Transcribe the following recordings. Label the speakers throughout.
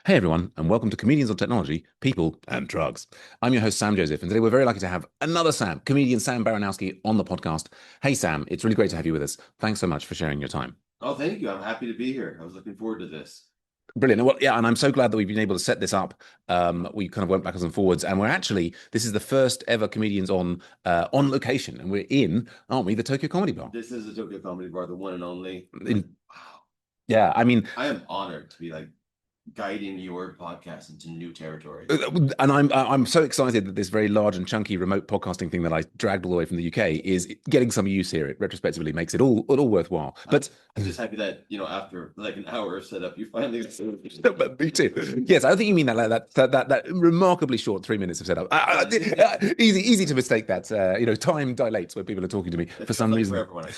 Speaker 1: Hey everyone, and welcome to Comedians on Technology, People and Drugs. I'm your host, Sam Joseph, and today we're very lucky to have another Sam, comedian Sam Baranowski, on the podcast. Hey Sam, it's really great to have you with us. Thanks so much for sharing your time.
Speaker 2: Oh, thank you. I'm happy to be here. I was looking forward to this.
Speaker 1: Brilliant. Well, yeah, and I'm so glad that we've been able to set this up. We kind of went backwards and forwards, and this is the first ever comedians on location, and we're in, aren't we, the Tokyo Comedy Bar?
Speaker 2: This is the Tokyo Comedy Bar, the one and only.
Speaker 1: In,
Speaker 2: Wow.
Speaker 1: yeah, I mean,
Speaker 2: I am honored to be guiding your podcast into new territory.
Speaker 1: and I'm so excited that this very large and chunky remote podcasting thing that I dragged all the way from the UK is getting some use here. It retrospectively makes it all worthwhile. But
Speaker 2: I'm just happy that, after like an hour of setup, you finally.
Speaker 1: but me too. Yes, I don't think you mean that like that remarkably short 3 minutes of setup. Easy to mistake that. Time dilates when people are talking to me
Speaker 2: It
Speaker 1: for
Speaker 2: feels
Speaker 1: some
Speaker 2: like
Speaker 1: reason.
Speaker 2: forever when I.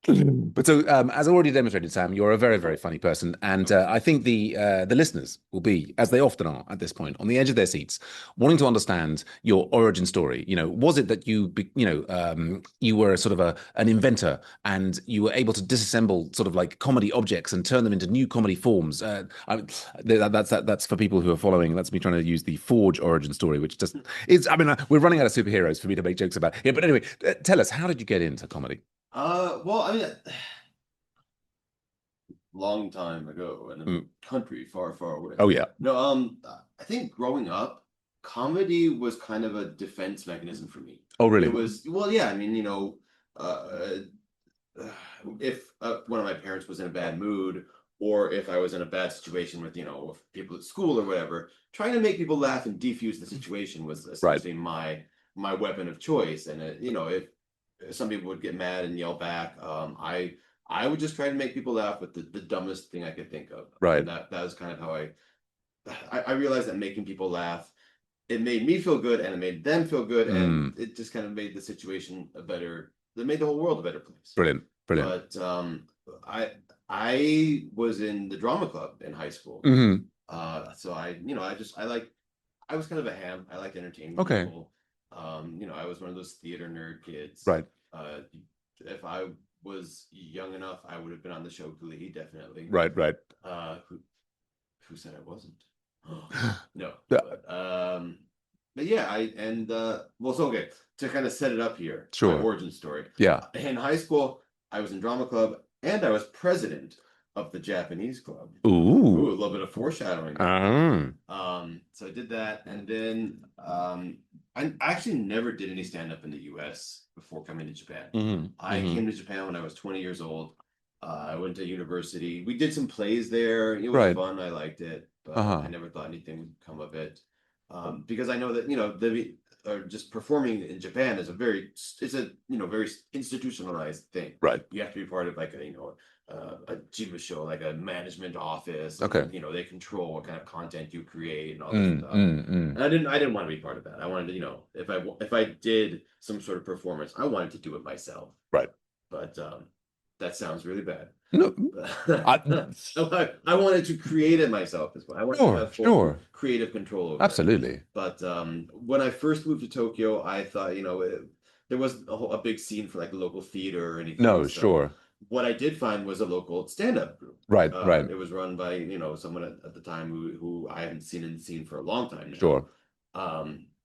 Speaker 1: But so, as already demonstrated, Sam, you're a very, very funny person, and I think the listeners will be, as they often are at this point, on the edge of their seats, wanting to understand your origin story. Was it that you were sort of an inventor, and you were able to disassemble sort of like comedy objects and turn them into new comedy forms? That's for people who are following. That's me trying to use the Forge origin story, which just is. I mean, we're running out of superheroes for me to make jokes about. Yeah, but anyway, tell us, how did you get into comedy?
Speaker 2: Well, I mean, long time ago in a
Speaker 1: Mm.
Speaker 2: country far, far away.
Speaker 1: Oh yeah.
Speaker 2: No, I think growing up, comedy was kind of a defense mechanism for me.
Speaker 1: Oh really?
Speaker 2: It was, well, yeah, I mean, uh, if one of my parents was in a bad mood, or if I was in a bad situation with people at school or whatever, trying to make people laugh and defuse the situation was
Speaker 1: Right.
Speaker 2: essentially my weapon of choice. And if some people would get mad and yell back, I would just try to make people laugh with the dumbest thing I could think of.
Speaker 1: Right.
Speaker 2: And that was kind of how I realized that making people laugh, it made me feel good and it made them feel good, and
Speaker 1: Mm.
Speaker 2: it just kind of made the situation it made the whole world a better place.
Speaker 1: Brilliant. Brilliant.
Speaker 2: But I was in the drama club in high school.
Speaker 1: Hmm.
Speaker 2: So I was kind of a ham. I liked entertaining
Speaker 1: Okay.
Speaker 2: people. I was one of those theater nerd kids.
Speaker 1: Right.
Speaker 2: Uh, if I was young enough, I would have been on the show Glee, definitely.
Speaker 1: Right. Right.
Speaker 2: Who said I wasn't? No.
Speaker 1: Yeah.
Speaker 2: But yeah, well, so okay, to kind of set it up here, my
Speaker 1: Sure.
Speaker 2: origin story.
Speaker 1: Yeah.
Speaker 2: In high school, I was in drama club and I was president of the Japanese club. Ooh, a
Speaker 1: Ooh.
Speaker 2: little bit of foreshadowing. So I did that, and then I actually never did any stand-up in the US before coming to Japan.
Speaker 1: Hmm.
Speaker 2: I
Speaker 1: Hmm.
Speaker 2: came to Japan when I was 20 years old. I went to university. We did some plays there. It was
Speaker 1: Right.
Speaker 2: fun. I liked it, but I
Speaker 1: Uh-huh.
Speaker 2: never thought anything would come of it. Because I know that just performing in Japan is it's a very institutionalized thing.
Speaker 1: Right.
Speaker 2: You have to be part of like a Jiva show, like a management office.
Speaker 1: Okay.
Speaker 2: And, they control what kind of content you create and all that
Speaker 1: Mm,
Speaker 2: stuff.
Speaker 1: mm, mm.
Speaker 2: And I didn't want to be part of that. I wanted to, if I did some sort of performance, I wanted to do it myself.
Speaker 1: Right.
Speaker 2: But that sounds really bad.
Speaker 1: No.
Speaker 2: I wanted to create it myself as well. I wanted to have full
Speaker 1: Sure.
Speaker 2: creative control over it.
Speaker 1: Absolutely.
Speaker 2: But when I first moved to Tokyo, I thought, there wasn't a big scene for like local theater or anything.
Speaker 1: No,
Speaker 2: So
Speaker 1: sure.
Speaker 2: what I did find was a local stand-up group.
Speaker 1: Right. Right.
Speaker 2: It was run by, someone at the time who I haven't seen in the scene for a long time now.
Speaker 1: Sure.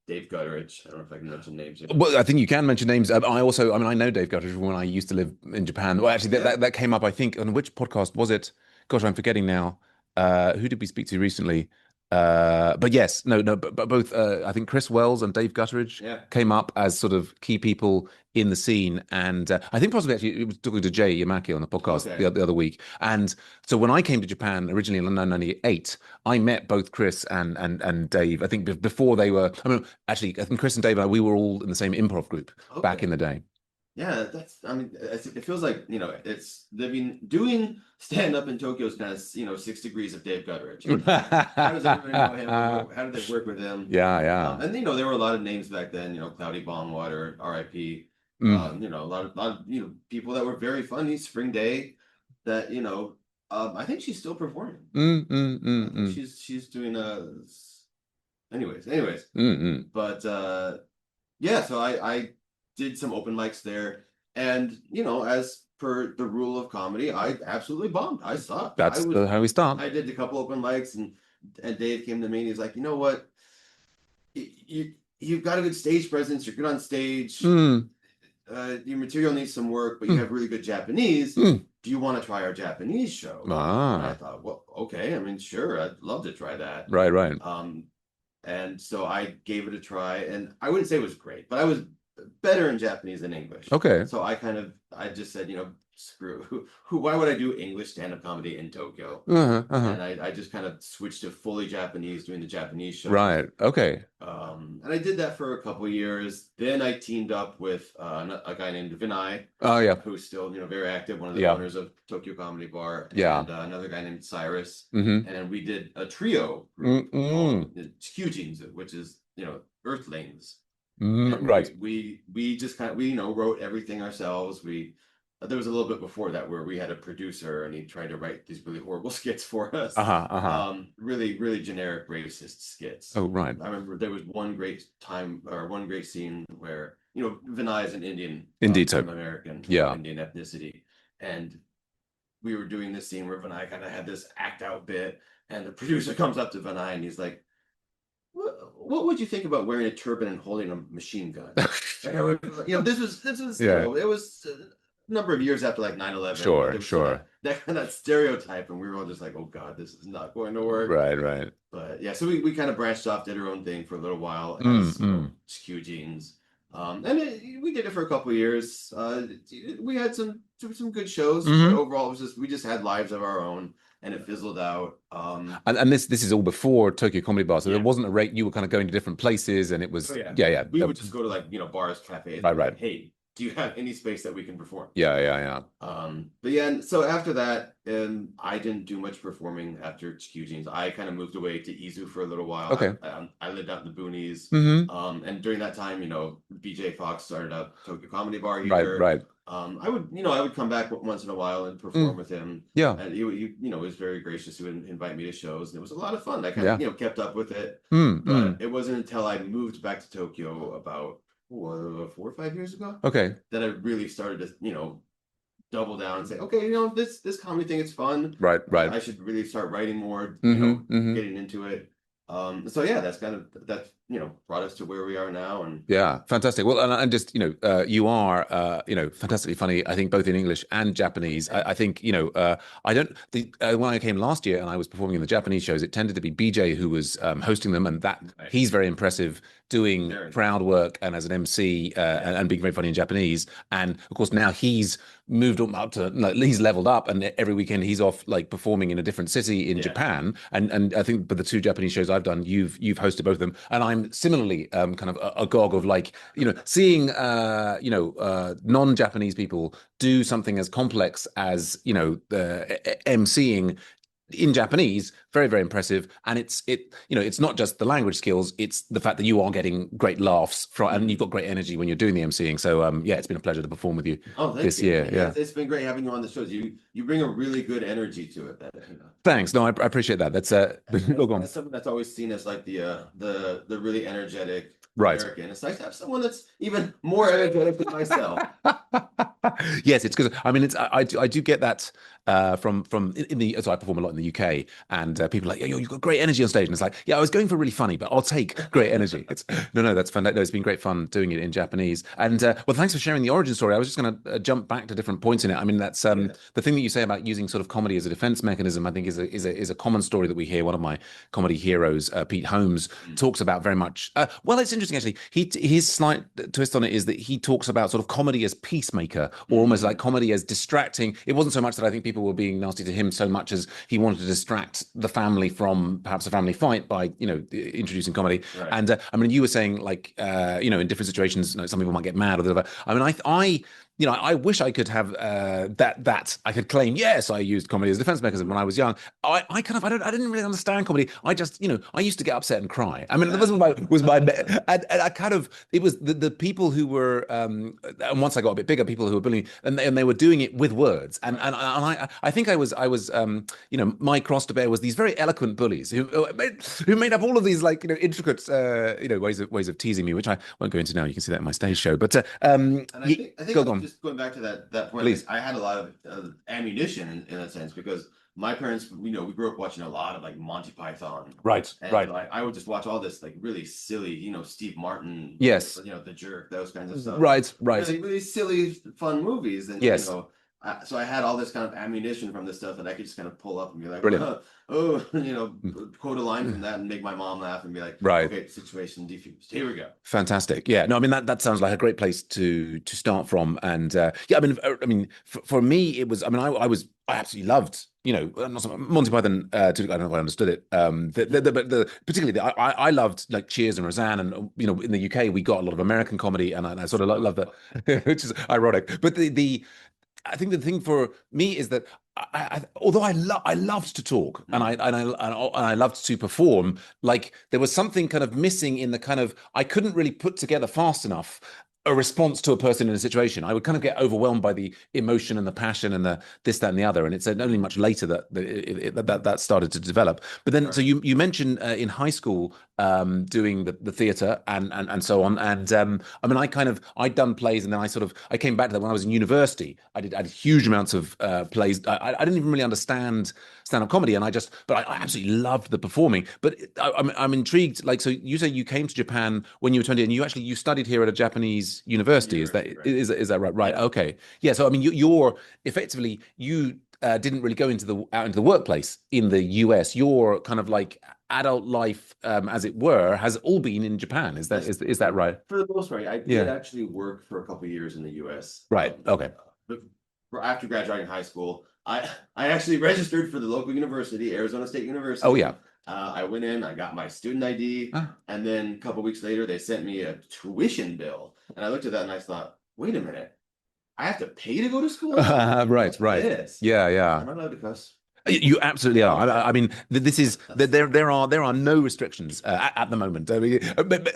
Speaker 2: Dave Gutteridge. I don't know if I can mention names here.
Speaker 1: Well, I think you can mention names. I know Dave Gutters from when I used to live in Japan. Well, actually, that came up, I think, on which podcast was it? Gosh, I'm forgetting now. Who did we speak to recently? But yes, no, but both, I think Chris Wells and Dave Gutteridge
Speaker 2: Yeah.
Speaker 1: came up as sort of key people in the scene. And I think possibly actually it was talking to Jay Yamaki on the podcast
Speaker 2: Okay.
Speaker 1: the other week. And so when I came to Japan originally in 1998, I met both Chris and Dave. I think before they were, actually, I think Chris and Dave and I, we were all in the same improv group back in the day.
Speaker 2: Yeah, it feels like, they've been doing stand up in Tokyo is kind of, 6 degrees of Dave Gutteridge. How does everybody know him? How did they work with him?
Speaker 1: Yeah, yeah.
Speaker 2: And, there were a lot of names back then, Cloudy Bongwater, RIP,
Speaker 1: Mm.
Speaker 2: a lot of, people that were very funny. Spring Day, that, I think she's still performing.
Speaker 1: Mm, mm, mm,
Speaker 2: I think
Speaker 1: mm.
Speaker 2: she's doing, anyways,
Speaker 1: Mm, mm.
Speaker 2: but, yeah, so I did some open mics there, and as per the rule of comedy, I absolutely bombed. I sucked.
Speaker 1: That's how we start.
Speaker 2: I did a couple open mics, and Dave came to me and he's like, you know what, you've got a good stage presence. You're good on stage.
Speaker 1: Mm,
Speaker 2: Your material needs some work, but you
Speaker 1: mm,
Speaker 2: have really good Japanese.
Speaker 1: mm.
Speaker 2: Do you want to try our Japanese show? And I
Speaker 1: Ah,
Speaker 2: thought, well, okay. I mean, sure, I'd love to try that.
Speaker 1: right, right.
Speaker 2: And so I gave it a try, and I wouldn't say it was great, but I was better in Japanese than English.
Speaker 1: Okay.
Speaker 2: So I just said, screw why would I do English stand-up comedy in Tokyo?
Speaker 1: Uh-huh, uh-huh.
Speaker 2: And I just kind of switched to fully Japanese, doing the Japanese show.
Speaker 1: Right. Okay.
Speaker 2: And I did that for a couple of years. Then I teamed up with a guy named Vinay,
Speaker 1: Oh yeah.
Speaker 2: who's still very active, one of the
Speaker 1: Yeah.
Speaker 2: owners of Tokyo Comedy Bar,
Speaker 1: Yeah.
Speaker 2: and another guy named Cyrus.
Speaker 1: Mm-hmm.
Speaker 2: And we did a trio group
Speaker 1: Mm-mm.
Speaker 2: called the Kyujins, which is Earthlings. And
Speaker 1: Right.
Speaker 2: we just kind of we wrote everything ourselves. There was a little bit before that where we had a producer and he tried to write these really horrible skits for us.
Speaker 1: Uh-huh, uh-huh.
Speaker 2: Really, really generic racist skits.
Speaker 1: Oh, right.
Speaker 2: I remember there was one great scene where Vinay is an Indian,
Speaker 1: Indeed so.
Speaker 2: from American,
Speaker 1: Yeah.
Speaker 2: Indian ethnicity, and we were doing this scene where Vinay kind of had this act out bit, and the producer comes up to Vinay and he's like, what would you think about wearing a turban and holding a machine gun? This was
Speaker 1: Yeah.
Speaker 2: it was a number of years after like 9/11.
Speaker 1: Sure,
Speaker 2: There was
Speaker 1: sure.
Speaker 2: that stereotype, and we were all just like, oh God, this is not going to work.
Speaker 1: Right, right.
Speaker 2: But yeah, so we kind of branched off, did our own thing for a little while as Skew Jeans. We did it for a couple of years. We had some good shows, but overall it was we just had lives of our own, and it fizzled out.
Speaker 1: And this is all before Tokyo Comedy Bar, so there wasn't a rate. You were kind of going to different places, and it was yeah.
Speaker 2: We would just go to like bars, cafes.
Speaker 1: Right.
Speaker 2: Like, hey, do you have any space that we can perform?
Speaker 1: Yeah.
Speaker 2: But yeah, and so after that, I didn't do much performing after Skew Jeans. I kind of moved away to Izu for a little while.
Speaker 1: Okay.
Speaker 2: I lived out in the boonies.
Speaker 1: Mm-hmm.
Speaker 2: And during that time, BJ Fox started up Tokyo Comedy Bar here.
Speaker 1: Right.
Speaker 2: I would come back once in a while and perform with him.
Speaker 1: Yeah.
Speaker 2: And he was very gracious to invite me to shows, and it was a lot of fun. I kind of kept up with it. But it wasn't until I moved back to Tokyo about 4 or 5 years ago.
Speaker 1: Okay.
Speaker 2: That I really started to double down and say, okay, this comedy thing is fun.
Speaker 1: Right.
Speaker 2: I should really start writing more. Getting into it. So yeah, that's brought us to where we are now. And
Speaker 1: yeah, fantastic. Well, and just you are fantastically funny. I think both in English and Japanese. I think I don't when I came last year and I was performing in the Japanese shows, it tended to be BJ who was hosting them, and that he's very impressive doing crowd work and as an MC and being very funny in Japanese. And of course now he's moved up to he's leveled up, and every weekend he's off like performing in a different city in Japan. And I think but the two Japanese shows I've done, you've hosted both of them, and I'm similarly kind of agog of like seeing non-Japanese people do something as complex as MCing in Japanese. Very, very impressive. And it's not just the language skills, it's the fact that you are getting great laughs from, and you've got great energy when you're doing the MCing. So it's been a pleasure to perform with you this year. Yeah,
Speaker 2: it's been great having you on the shows. You bring a really good energy to it.
Speaker 1: Thanks. No, I appreciate that. That's
Speaker 2: that's something that's always seen as like the really energetic American. It's nice to have someone that's even more energetic than myself.
Speaker 1: Yes, it's because I do get that from so I perform a lot in the UK, and people are like, you've got great energy on stage, and it's like, I was going for really funny, but I'll take great energy. It's that's fun. No, it's been great fun doing it in Japanese. And well, thanks for sharing the origin story. I was just going to jump back to different points in it. I mean, that's the thing that you say about using sort of comedy as a defense mechanism. I think is a common story that we hear. One of my comedy heroes, Pete Holmes, talks about very much. Well, it's interesting actually. His slight twist on it is that he talks about sort of comedy as peacemaker, or almost like comedy as distracting. It wasn't so much that I think people were being nasty to him so much as he wanted to distract the family from perhaps a family fight by introducing comedy. Right. And I mean, you were saying like in different situations, some people might get mad or whatever. I mean, I wish I could have that I could claim, yes, I used comedy as a defense mechanism when I was young. I didn't really understand comedy. I just, I used to get upset and cry. I mean, that was my and I kind of, it was the people who were, and once I got a bit bigger, people who were bullying, and they were doing it with words. And I think I was my cross to bear was these very eloquent bullies who made up all of these like, intricate, ways of teasing me, which I won't go into now. You can see that in my stage show. But
Speaker 2: I think
Speaker 1: go on.
Speaker 2: just going back to that point, like
Speaker 1: Please.
Speaker 2: I had a lot of ammunition in a sense because my parents, we grew up watching a lot of like Monty Python,
Speaker 1: Right,
Speaker 2: and
Speaker 1: right.
Speaker 2: so I would just watch all this like really silly, Steve Martin,
Speaker 1: Yes.
Speaker 2: The Jerk, those kinds of stuff,
Speaker 1: Right, right.
Speaker 2: really really silly fun movies, and
Speaker 1: Yes.
Speaker 2: so I had all this kind of ammunition from this stuff that I could just kind of pull up and be like,
Speaker 1: Brilliant.
Speaker 2: oh,
Speaker 1: Mm.
Speaker 2: quote a line from that and make my mom laugh and be like,
Speaker 1: Right.
Speaker 2: okay, situation defused. Here we go.
Speaker 1: Fantastic. Yeah. No, I mean that sounds like a great place to start from. And yeah, I mean, for me, it was. I mean, I absolutely loved. Not so, Monty Python. I don't know if I understood it. But particularly, I loved like Cheers and Roseanne, and in the UK we got a lot of American comedy, and I sort of love that, which is ironic. But the I think the thing for me is that although I loved to talk and
Speaker 2: Mm.
Speaker 1: I loved to perform, like there was something kind of missing in the kind of I couldn't really put together fast enough a response to a person in a situation. I would kind of get overwhelmed by the emotion and the passion and the this, that, and the other. And it's only much later that started to develop. But then, so
Speaker 2: Right.
Speaker 1: you mentioned in high school doing the theatre and so on. And I mean, I'd done plays, and then I came back to that when I was in university. I did huge amounts of plays. I didn't even really understand stand-up comedy, and but I absolutely loved the performing. But I'm intrigued. Like, so you say you came to Japan when you were 20, and you studied here at a Japanese university. Is that
Speaker 2: University, right?
Speaker 1: is that right? Right.
Speaker 2: Yeah.
Speaker 1: Okay. Yeah. So I mean, you're effectively you. Didn't really go out into the workplace in the US. Your kind of like adult life, as it were, has all been in Japan. Is that
Speaker 2: That's
Speaker 1: is that right?
Speaker 2: for the most part. I did
Speaker 1: Yeah.
Speaker 2: actually work for a couple of years in the U.S.
Speaker 1: Right. Okay.
Speaker 2: But after graduating high school, I actually registered for the local university, Arizona State
Speaker 1: Oh
Speaker 2: University.
Speaker 1: yeah.
Speaker 2: I went in, I got my student ID,
Speaker 1: Ah.
Speaker 2: and then a couple of weeks later, they sent me a tuition bill, and I looked at that and I thought, wait a minute, I have to pay to go to school now?
Speaker 1: Right.
Speaker 2: What's
Speaker 1: Right.
Speaker 2: this?
Speaker 1: Yeah. Yeah.
Speaker 2: I'm not allowed to cuss.
Speaker 1: You absolutely are.
Speaker 2: Okay.
Speaker 1: I mean, this is there are no restrictions at the moment. I mean,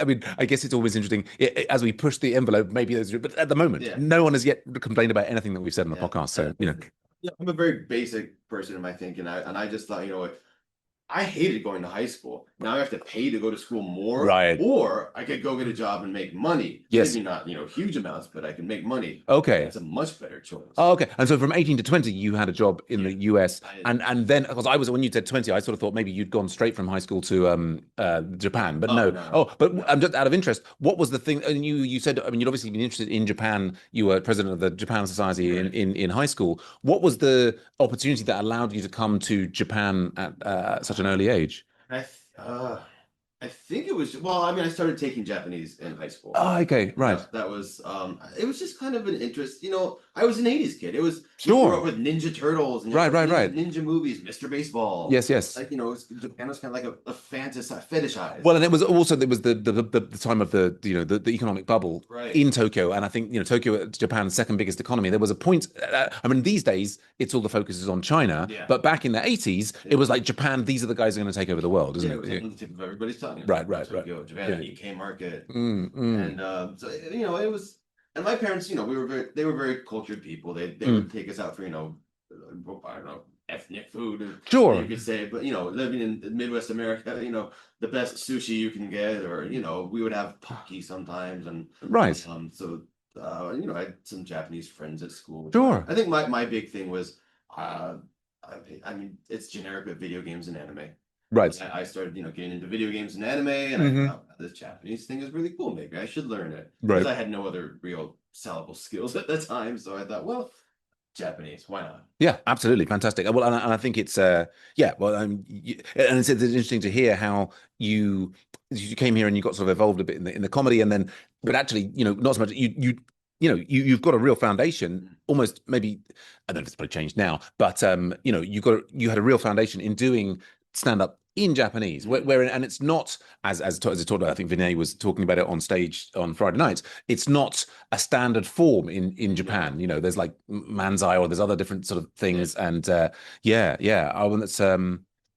Speaker 1: I mean, I guess it's always interesting as we push the envelope. Maybe there's, but at the moment,
Speaker 2: Yeah.
Speaker 1: no one has yet complained about anything that we've said on the
Speaker 2: Yeah.
Speaker 1: podcast. So
Speaker 2: Yeah, I'm a very basic person in my thinking. I just thought, what, I hated going to high school. Now I have to pay to go to school more,
Speaker 1: right.
Speaker 2: or I could go get a job and make money.
Speaker 1: Yes.
Speaker 2: Maybe not, huge amounts, but I can make money.
Speaker 1: Okay.
Speaker 2: That's a much better choice.
Speaker 1: Oh, okay. And so from 18 to 20, you had a job in the US. And then, because when you said 20, I sort of thought maybe you'd gone straight from high school to Japan. But no.
Speaker 2: No.
Speaker 1: Oh, but I'm just out of interest. What was the thing? And you said, I mean, you'd obviously been interested in Japan. You were president of the Japan Society
Speaker 2: Right.
Speaker 1: in high school. What was the opportunity that allowed you to come to Japan at such an early age?
Speaker 2: I think it was, well, I mean, I started taking Japanese in high school.
Speaker 1: Oh, okay, right.
Speaker 2: That was it was just kind of an interest. I was an 80s kid. It was
Speaker 1: Sure.
Speaker 2: grew up with Ninja Turtles and
Speaker 1: Right.
Speaker 2: ninja movies, Mr. Baseball.
Speaker 1: Yes.
Speaker 2: Like, Japan was kind of like a fantasy fetishized.
Speaker 1: Well, and it was also there was the time of the economic bubble
Speaker 2: Right.
Speaker 1: in Tokyo, and I think Tokyo, Japan's second biggest economy. There was a point. I mean, these days it's all the focus is on China,
Speaker 2: Yeah.
Speaker 1: but back in the 80s, it was like Japan. These are the guys who are going to take over the world, isn't
Speaker 2: It was
Speaker 1: it?
Speaker 2: on the tip of everybody's tongue.
Speaker 1: Right.
Speaker 2: Tokyo, Japan,
Speaker 1: Yeah.
Speaker 2: Nikkei market,
Speaker 1: Mm.
Speaker 2: and so it was. And my parents, they were very cultured people. They
Speaker 1: Mm.
Speaker 2: would take us out for I don't know, ethnic food,
Speaker 1: Sure.
Speaker 2: you could say. But living in Midwest America, the best sushi you can get, or we would have pocky sometimes, and
Speaker 1: Right.
Speaker 2: so I had some Japanese friends at school.
Speaker 1: Sure.
Speaker 2: I think my big thing was, I mean, it's generic with video games and anime.
Speaker 1: Right.
Speaker 2: I started, getting into video games and anime, and
Speaker 1: Mhm.
Speaker 2: I thought this Japanese thing is really cool. Maybe I should learn it
Speaker 1: Right.
Speaker 2: because I had no other real sellable skills at the time. So I thought, well, Japanese, why not?
Speaker 1: Yeah, absolutely, fantastic. Well, and I think it's yeah. Well, and it's interesting to hear how you came here and you got sort of evolved a bit in the comedy, and then, but actually, not so much. You've got a real foundation. Almost maybe I don't know if it's probably changed now, but you had a real foundation in doing stand up in Japanese, where and it's not as I talked about. I think Vinay was talking about it on stage on Friday nights. It's not a standard form in Japan. There's like manzai, or there's other different sort of things, and yeah. Oh, and that's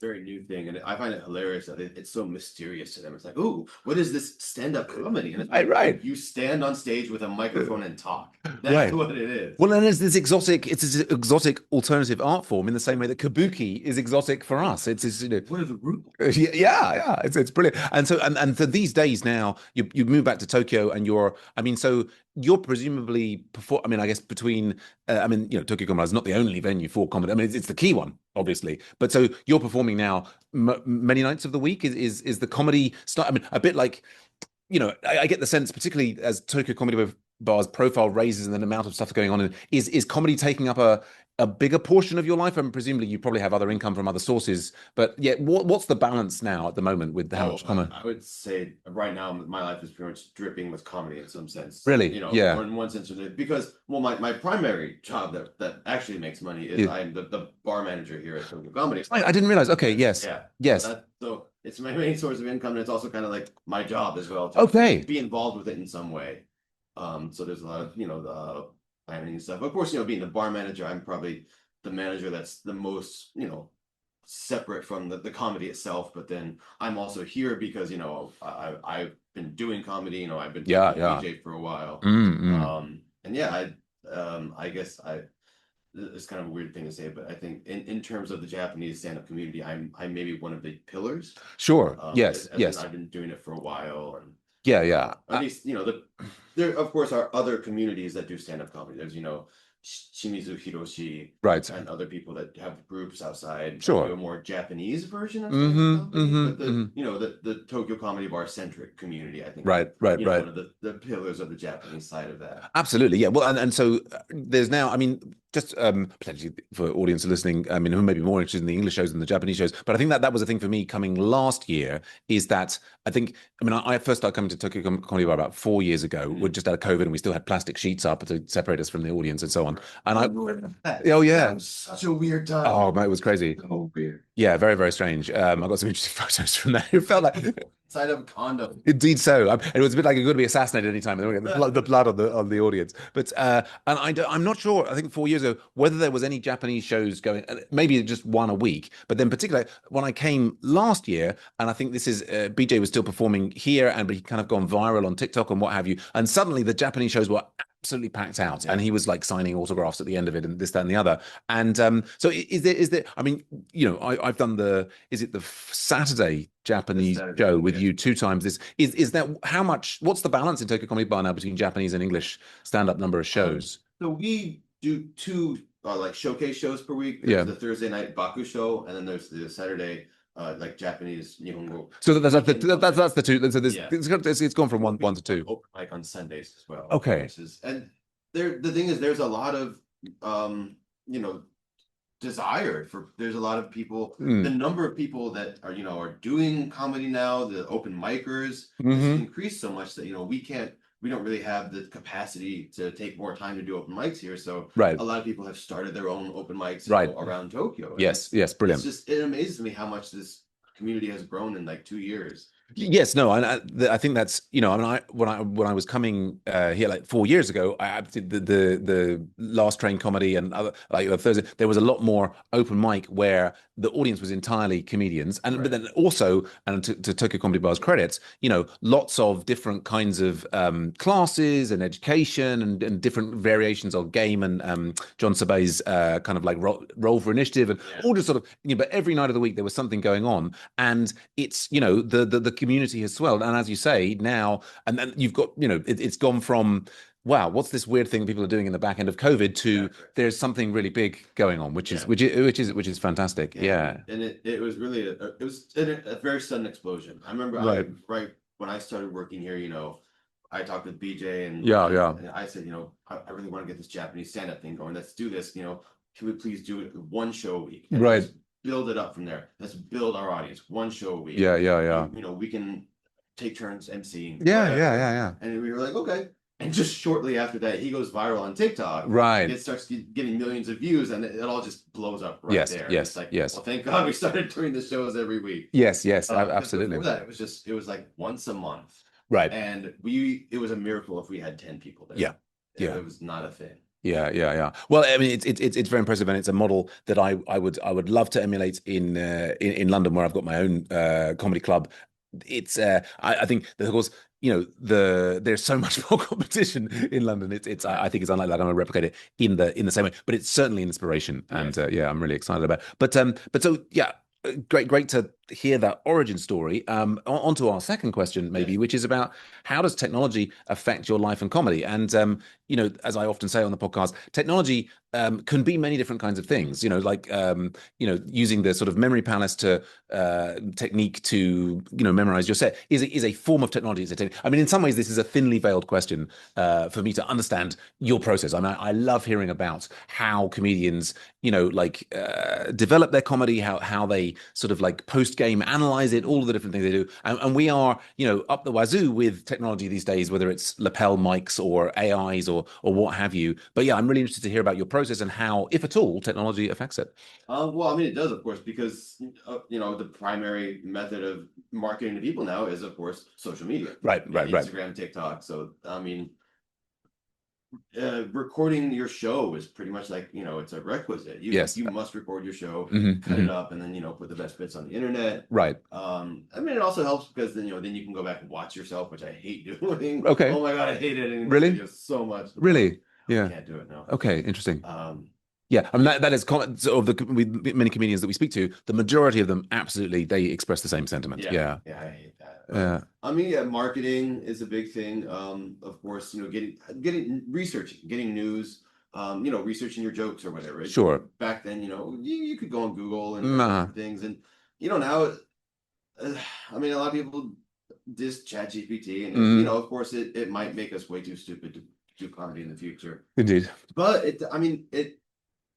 Speaker 2: Very new thing, and I find it hilarious that it's so mysterious to them. It's like, ooh, what is this stand-up comedy? And it's like,
Speaker 1: right.
Speaker 2: You stand on stage with a microphone and talk. That's
Speaker 1: Right.
Speaker 2: what it is.
Speaker 1: Well, and there's this exotic alternative art form in the same way that kabuki is exotic for us. It's
Speaker 2: What are the rules?
Speaker 1: yeah. It's brilliant. And so these days now, you move back to Tokyo, and I mean, so you're presumably perform. I mean, I guess between, I mean, Tokyo Comedy is not the only venue for comedy. I mean, it's the key one, obviously. But so you're performing now many nights of the week. Is the comedy start? I mean, a bit like, I get the sense, particularly as Tokyo Comedy Bar's profile raises and the amount of stuff going on, is comedy taking up a bigger portion of your life? And presumably you probably have other income from other sources. But yeah, what's the balance now at the moment with how
Speaker 2: Oh,
Speaker 1: much comedy?
Speaker 2: I would say right now my life is pretty much dripping with comedy in some sense.
Speaker 1: Really? Yeah.
Speaker 2: Or in one sense, because well, my primary job that actually makes money is
Speaker 1: Yeah.
Speaker 2: I'm the bar manager here at Tokyo Comedy.
Speaker 1: I didn't realize. Okay. Yes.
Speaker 2: Yeah.
Speaker 1: Yes.
Speaker 2: So it's my main source of income, and it's also kind of like my job as well to
Speaker 1: Okay.
Speaker 2: be involved with it in some way. So there's a lot of the planning and stuff. Of course, being the bar manager, I'm probably the manager that's the most separate from the comedy itself. But then I'm also here because I've been doing comedy. I've been
Speaker 1: Yeah.
Speaker 2: a
Speaker 1: Yeah.
Speaker 2: DJ for a while.
Speaker 1: Mm.
Speaker 2: And yeah, I guess it's kind of a weird thing to say, but I think in terms of the Japanese stand-up community, I'm maybe one of the pillars.
Speaker 1: Sure. Yes. Yes.
Speaker 2: I've been doing it for a while, and
Speaker 1: Yeah. Yeah.
Speaker 2: at least there of course are other communities that do stand-up comedy. There's Shimizu Hiroshi,
Speaker 1: Right.
Speaker 2: and other people that have groups outside that
Speaker 1: Sure.
Speaker 2: do a more Japanese version of
Speaker 1: Mm-hmm.
Speaker 2: stand-up comedy.
Speaker 1: Mm-hmm.
Speaker 2: But the Tokyo Comedy Bar centric community, I think,
Speaker 1: Right. Right. Right.
Speaker 2: one of the pillars of the Japanese side of that.
Speaker 1: Absolutely, yeah. Well, and so there's now, I mean, just potentially for audience listening, I mean, who may be more interested in the English shows than the Japanese shows, but I think that was a thing for me coming last year, is that I think, I mean, I first started coming to Tokyo Comedy Bar about 4 years ago. We're just out of COVID and we still had plastic sheets up to separate us from the audience and so on. And oh yeah,
Speaker 2: that was such a weird time.
Speaker 1: Oh man, it was crazy.
Speaker 2: So weird.
Speaker 1: Yeah, very, very strange. I got some interesting photos from that. It felt like
Speaker 2: Inside of a condom.
Speaker 1: indeed so. It was a bit like you're going to be assassinated anytime. The blood on the audience. But and I'm not sure. I think 4 years ago whether there was any Japanese shows going. Maybe just one a week. But then particularly when I came last year, and I think this is BJ was still performing here, and but he kind of gone viral on TikTok and what have you. And suddenly the Japanese shows were absolutely packed out, and he was like signing autographs at the end of it and this, that, and the other. And so is there, I mean, I've done is it the Saturday Japanese show with you 2 times? Is that what's the balance in Tokyo Comedy Bar now between Japanese and English stand-up number of shows?
Speaker 2: So we do two like showcase shows per week. There's the Thursday night Baku show, and then there's the Saturday like Japanese Nihongo.
Speaker 1: So that's the two. So it's gone from one to two.
Speaker 2: Open mic on Sundays as well.
Speaker 1: Okay.
Speaker 2: And the thing is, there's a lot of desire for. There's a lot of people. The number of people that are doing comedy now, the open micers, has increased so much that we don't really have the capacity to take more time to do open mics here. So a lot of people have started their own open mics around Tokyo.
Speaker 1: Yes, brilliant.
Speaker 2: It amazes me how much this community has grown in like 2 years.
Speaker 1: Yes, no, I think that's I mean, when I was coming here like 4 years ago, I did the Last Train Comedy and other like Thursday. There was a lot more open mic where the audience was entirely comedians, and but then also, and to Tokyo Comedy Bar's credits, lots of different kinds of classes and education and different variations of game and John Sabai's kind of like roll for initiative and all just sort of but every night of the week there was something going on, and it's the community has swelled, and as you say now, and then you've got it's gone from wow, what's this weird thing people are doing in the back end of COVID to there's something really big going on, which is fantastic. Yeah.
Speaker 2: And it was really it was a very sudden explosion. I remember right when I started working here, I talked with BJ and and I said, I really want to get this Japanese stand-up thing going. Let's do this. Can we please do it one show a week? And build it up from there. Let's build our audience. One show a week.
Speaker 1: Yeah.
Speaker 2: We can take turns emceeing.
Speaker 1: Yeah.
Speaker 2: And we were like, okay. And just shortly after that, he goes viral on TikTok.
Speaker 1: Right.
Speaker 2: It starts getting millions of views, and it all just blows up right there.
Speaker 1: Yes.
Speaker 2: Well, thank God we started doing the shows every week.
Speaker 1: Yes. Absolutely.
Speaker 2: Before that, it was like once a month.
Speaker 1: Right.
Speaker 2: And it was a miracle if we had 10 people there. Yeah. It was not a thing.
Speaker 1: Yeah. Well, I mean, it's very impressive, and it's a model that I would love to emulate in London, where I've got my own comedy club. It's I think that, of course, there's so much more competition in London. I think it's unlikely I'm going to replicate it in the same way, but it's certainly an inspiration, and I'm really excited about it. But so great to hear that origin story. Onto our second question, maybe,
Speaker 2: Yes.
Speaker 1: which is about how does technology affect your life and comedy? And as I often say on the podcast, technology can be many different kinds of things. Like using the sort of memory palace to technique to memorize your set is a form of technology. I mean, in some ways, this is a thinly veiled question for me to understand your process. I mean, I love hearing about how comedians develop their comedy, how they sort of like post game analyze it, all of the different things they do, and we are up the wazoo with technology these days, whether it's lapel mics or AIs or what have you. But yeah, I'm really interested to hear about your process and how, if at all, technology affects it.
Speaker 2: Well, I mean, it does, of course, because the primary method of marketing to people now is, of course, social media,
Speaker 1: Right, right, right.
Speaker 2: Instagram, TikTok. So, I mean, recording your show is pretty much like it's a requisite.
Speaker 1: Yes.
Speaker 2: You must record your show,
Speaker 1: Mhm,
Speaker 2: cut it
Speaker 1: mhm.
Speaker 2: up, and then put the best bits on the internet.
Speaker 1: Right.
Speaker 2: I mean, it also helps because then you can go back and watch yourself, which I hate doing.
Speaker 1: Okay.
Speaker 2: Oh my god, I hate editing my
Speaker 1: Really?
Speaker 2: videos so much.
Speaker 1: Really?
Speaker 2: I
Speaker 1: Yeah.
Speaker 2: can't do it now.
Speaker 1: Okay. Interesting.
Speaker 2: Um,
Speaker 1: Yeah, I mean that is common. So of the with many comedians that we speak to, the majority of them absolutely they express the same sentiment.
Speaker 2: Yeah,
Speaker 1: Yeah.
Speaker 2: yeah, I hate that.
Speaker 1: Yeah.
Speaker 2: But I mean, yeah, marketing is a big thing. Of course, getting researching, getting news, researching your jokes or whatever.
Speaker 1: Sure.
Speaker 2: Back then, you could go on Google and
Speaker 1: Nah.
Speaker 2: different things, and now, I mean, a lot of people diss Chat GPT, and
Speaker 1: Mm,
Speaker 2: of course, it might make us way too stupid to do comedy in the future.
Speaker 1: indeed.
Speaker 2: But I mean,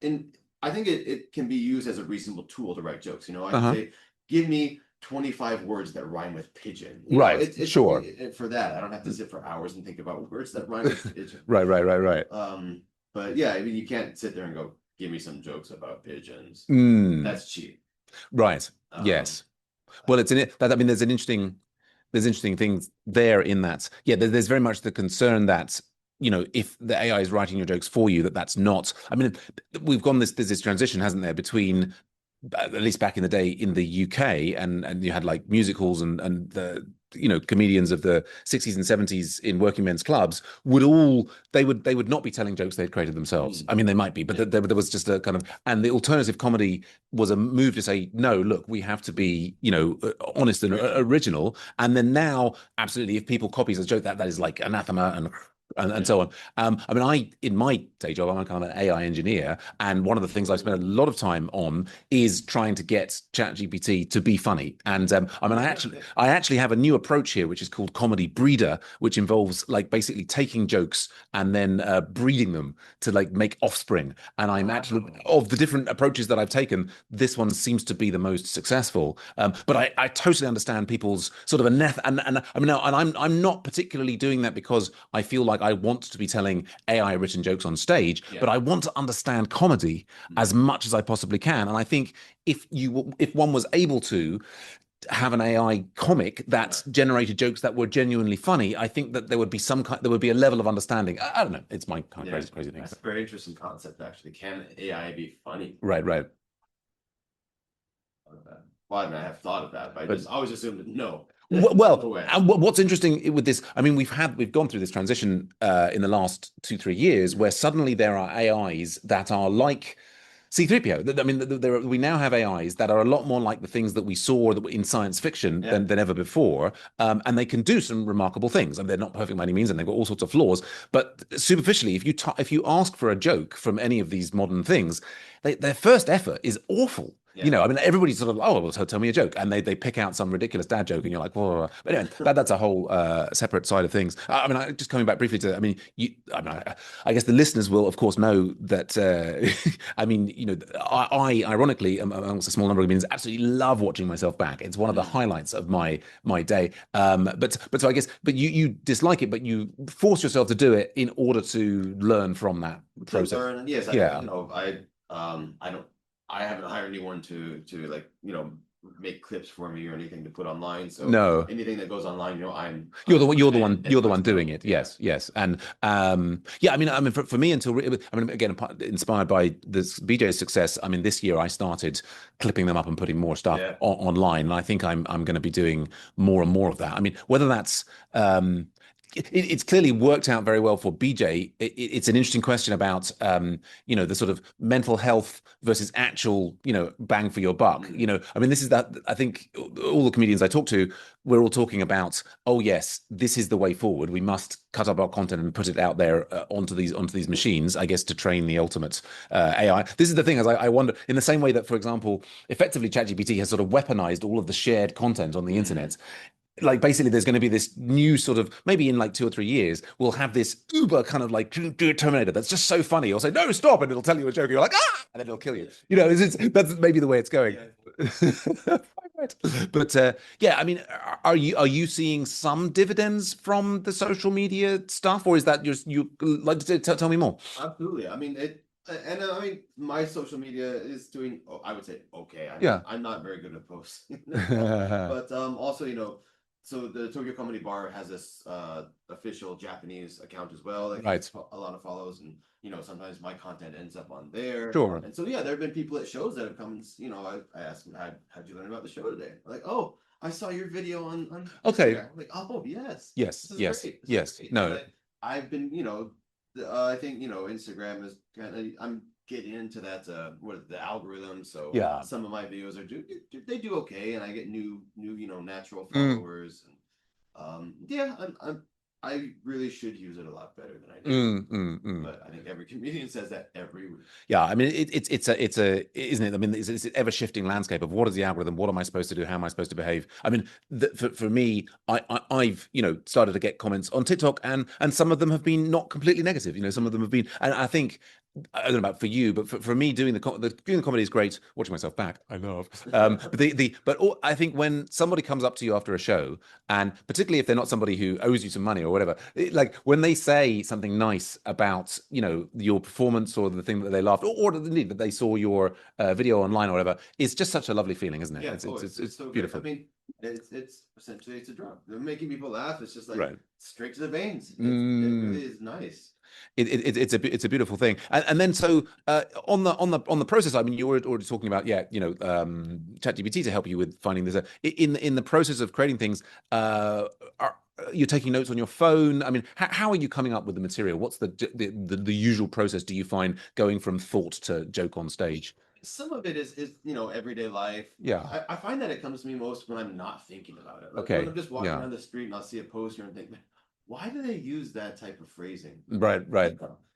Speaker 2: and I think it can be used as a reasonable tool to write jokes. I can
Speaker 1: Uh-huh.
Speaker 2: say, give me 25 words that rhyme with pigeon.
Speaker 1: Right. Sure.
Speaker 2: For that. I don't have to sit for hours and think about words that rhyme with pigeon.
Speaker 1: Right. Right. Right. Right.
Speaker 2: But yeah, I mean, you can't sit there and go, give me some jokes about pigeons.
Speaker 1: Mm,
Speaker 2: That's cheap.
Speaker 1: right.
Speaker 2: Um,
Speaker 1: Yes. Well, it's in it that I mean, there's interesting things there in that. Yeah, there's very much the concern that if the AI is writing your jokes for you, that's not. I mean, we've gone there's this transition, hasn't there, between at least back in the day in the UK, and you had like music halls and the comedians of the 60s and 70s in working men's clubs would not be telling jokes they'd created themselves. I mean, they might be, but
Speaker 2: Yeah.
Speaker 1: there was just a kind of, and the alternative comedy was a move to say, no, look, we have to be honest and original. And then now, absolutely, if people copies a joke, that is like anathema and so on. I mean, in my day job, I'm a kind of an AI engineer, and one of the things I spent a lot of time on is trying to get ChatGPT to be funny. And I mean, I actually have a new approach here, which is called comedy breeder, which involves like basically taking jokes and then breeding them to like make offspring. And I'm actually of the different approaches that I've taken, this one seems to be the most successful. But I totally understand people's sort of and I mean, and I'm not particularly doing that because I feel like I want to be telling AI written jokes on stage,
Speaker 2: Yeah.
Speaker 1: but I want to understand comedy as much as I possibly can. And I think if one was able to have an AI comic that generated jokes that were genuinely funny, I think that there would be a level of understanding. I don't know. It's my kind of crazy thing.
Speaker 2: That's a very interesting concept, actually. Can AI be funny?
Speaker 1: Right, right.
Speaker 2: Well, I mean, I have thought of that, but I always assumed that no.
Speaker 1: Well, and what's interesting with this, I mean, we've gone through this transition in the last 2-3 years where suddenly there are AIs that are like C3PO. I mean, we now have AIs that are a lot more like the things that we saw in science fiction than ever before, and they can do some remarkable things. And they're not perfect by any means, and they've got all sorts of flaws. But superficially, if you ask for a joke from any of these modern things, their first effort is awful.
Speaker 2: Yeah.
Speaker 1: I mean, everybody's sort of, oh, well, so tell me a joke, and they pick out some ridiculous dad joke, and you're like, whoa. But anyway, that's a whole separate side of things. I mean, just coming back briefly to, I mean, I guess the listeners will, of course, know that. I mean, I ironically, amongst a small number of comedians, absolutely love watching myself back. It's one of the highlights of my day. But so I guess, but you dislike it, but you force yourself to do it in order to learn from that process.
Speaker 2: Learn, yes,
Speaker 1: Yeah.
Speaker 2: I haven't hired anyone to like make clips for me or anything to put online. So
Speaker 1: No.
Speaker 2: anything that goes online,
Speaker 1: You're the one doing it. Yes, yes. And yeah, I mean for me I mean again inspired by this BJ's success, I mean this year I started clipping them up and putting more stuff online, and I think I'm going to be doing more and more of that. I mean whether that's it's clearly worked out very well for BJ. It's an interesting question about, the sort of mental health versus actual, bang for your buck. I mean, this is that. I think all the comedians I talk to, we're all talking about, oh yes, this is the way forward. We must cut up our content and put it out there onto these machines, I guess, to train the ultimate AI. This is the thing, as I wonder, in the same way that, for example, effectively ChatGPT has sort of weaponized all of the shared content on the internet. Like basically there's going to be this new sort of, maybe in like 2 or 3 years we'll have this uber kind of like Terminator that's just so funny. It'll say no, stop, and it'll tell you a joke and you're like, ah, and then it'll kill you. That's maybe the way it's going. Right. But yeah, I mean, are you seeing some dividends from the social media stuff, or is that just you like to tell me more?
Speaker 2: Absolutely. I mean, and I mean, my social media is doing, I would say, okay.
Speaker 1: Yeah.
Speaker 2: I'm not very good at posting, but also, so the Tokyo Comedy Bar has this official Japanese account as well that
Speaker 1: Right.
Speaker 2: gets a lot of follows, and sometimes my content ends up on there.
Speaker 1: Sure.
Speaker 2: And so yeah, there have been people at shows that have come, and I asked them, how'd you learn about the show today? Like, oh, I saw your video on
Speaker 1: Okay.
Speaker 2: Instagram. I'm like, oh yes,
Speaker 1: Yes.
Speaker 2: this is
Speaker 1: Yes.
Speaker 2: great. This is
Speaker 1: Yes.
Speaker 2: great.
Speaker 1: No.
Speaker 2: I've been, I think Instagram is kind of, I'm getting into that what the algorithm. So
Speaker 1: Yeah.
Speaker 2: some of my videos they do okay, and I get new natural
Speaker 1: Mm.
Speaker 2: followers, and yeah, I really should use it a lot better than I
Speaker 1: Mm,
Speaker 2: do.
Speaker 1: mm, mm.
Speaker 2: But I think every comedian says that every week.
Speaker 1: Yeah, I mean, it's a isn't it? I mean, it's an ever shifting landscape of what is the algorithm, what am I supposed to do, how am I supposed to behave? I mean, for me, I've started to get comments on TikTok, and some of them have been not completely negative. Some of them have been, and I think I don't know about for you, but for me, doing the comedy is great. Watching myself back, I love. But I think when somebody comes up to you after a show, and particularly if they're not somebody who owes you some money or whatever, like when they say something nice about your performance or the thing that they laughed, or indeed that they saw your video online or whatever, it's just such a lovely feeling, isn't it?
Speaker 2: Yeah,
Speaker 1: It's
Speaker 2: so
Speaker 1: beautiful.
Speaker 2: good. I mean, it's essentially it's a drug. They're making people laugh. It's just like
Speaker 1: Right.
Speaker 2: straight to the veins. It
Speaker 1: Mm.
Speaker 2: really is nice.
Speaker 1: It's a beautiful thing, and then so on the process. I mean, you were already talking about ChatGPT to help you with finding this. In the process of creating things, are you're taking notes on your phone? I mean, how are you coming up with the material? What's the usual process? Do you find going from thought to joke on stage?
Speaker 2: Some of it is everyday life.
Speaker 1: Yeah.
Speaker 2: I find that it comes to me most when I'm not thinking about it. Like
Speaker 1: Okay.
Speaker 2: when I'm just walking
Speaker 1: Yeah.
Speaker 2: down the street and I'll see a poster and think, "Man, why do they use that type of phrasing?"
Speaker 1: Right.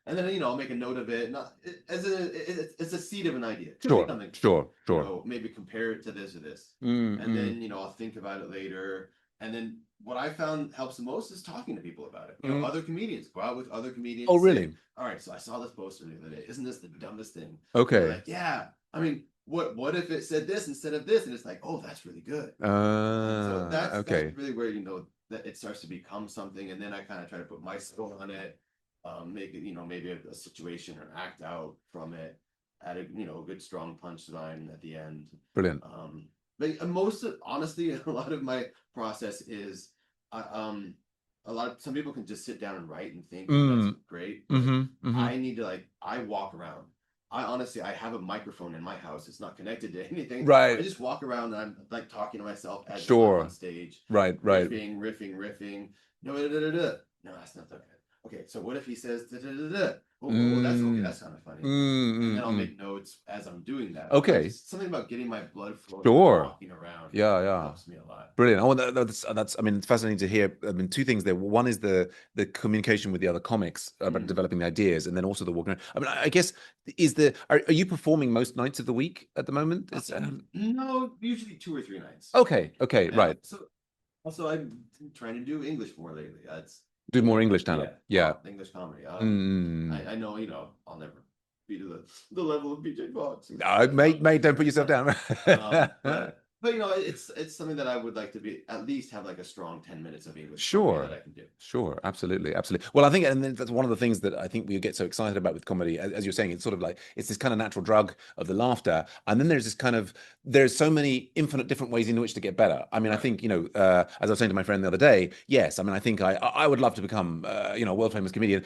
Speaker 2: And then I'll make a note of it. Not it's a seed of an idea. Could be
Speaker 1: Sure.
Speaker 2: something.
Speaker 1: Sure.
Speaker 2: Maybe compare it to this or this.
Speaker 1: Mm,
Speaker 2: And then I'll think about it later. And then what I found helps the most is talking to people about it. Other comedians. Go out with other comedians.
Speaker 1: Oh,
Speaker 2: say,
Speaker 1: really?
Speaker 2: all right, so I saw this poster the other day. Isn't this the dumbest thing?
Speaker 1: Okay.
Speaker 2: They're like, yeah. I mean, what if it said this instead of this? And it's like, oh, that's really good. So that's
Speaker 1: Okay.
Speaker 2: really where that it starts to become something, and then I kind of try to put my spin on it, make it maybe a situation or an act out from it, add a good strong punchline at the end.
Speaker 1: Brilliant.
Speaker 2: But honestly, a lot of my process is, some people can just sit down and write and think that's great. But I need to I walk around. I have a microphone in my house. It's not connected to anything.
Speaker 1: Right.
Speaker 2: I just walk around and I'm like talking to myself as
Speaker 1: Sure.
Speaker 2: I'm on stage.
Speaker 1: Right.
Speaker 2: Riffing. No, no, that's not okay. Okay, so what if he says da da da da? Oh, that's okay. That's kind of funny. And then I'll make notes as I'm doing that.
Speaker 1: Okay.
Speaker 2: Something about getting my blood flowing,
Speaker 1: Sure.
Speaker 2: walking around.
Speaker 1: Yeah.
Speaker 2: Helps me a lot.
Speaker 1: Brilliant. Oh, that's. I mean, it's fascinating to hear. I mean, two things there. One is the communication with the other comics about developing the ideas, and then also the walking around. I mean, I guess are you performing most nights of the week at the moment?
Speaker 2: No, usually 2 or 3 nights.
Speaker 1: Okay. Right.
Speaker 2: So also I'm trying to do English more lately. That's
Speaker 1: Do more English stand-up. Yeah.
Speaker 2: English comedy. I know, I'll never be to the level of BJ Fox.
Speaker 1: No, mate, don't put yourself down.
Speaker 2: But it's something that I would like to at least have like a strong 10 minutes of English
Speaker 1: Sure.
Speaker 2: that I can do.
Speaker 1: Sure, absolutely. Well, I think, and then that's one of the things that I think we get so excited about with comedy, as you're saying, it's sort of like it's this kind of natural drug of the laughter, and then there's so many infinite different ways in which to get better. I mean, I think as I was saying to my friend the other day, yes, I mean, I think I would love to become a world famous comedian.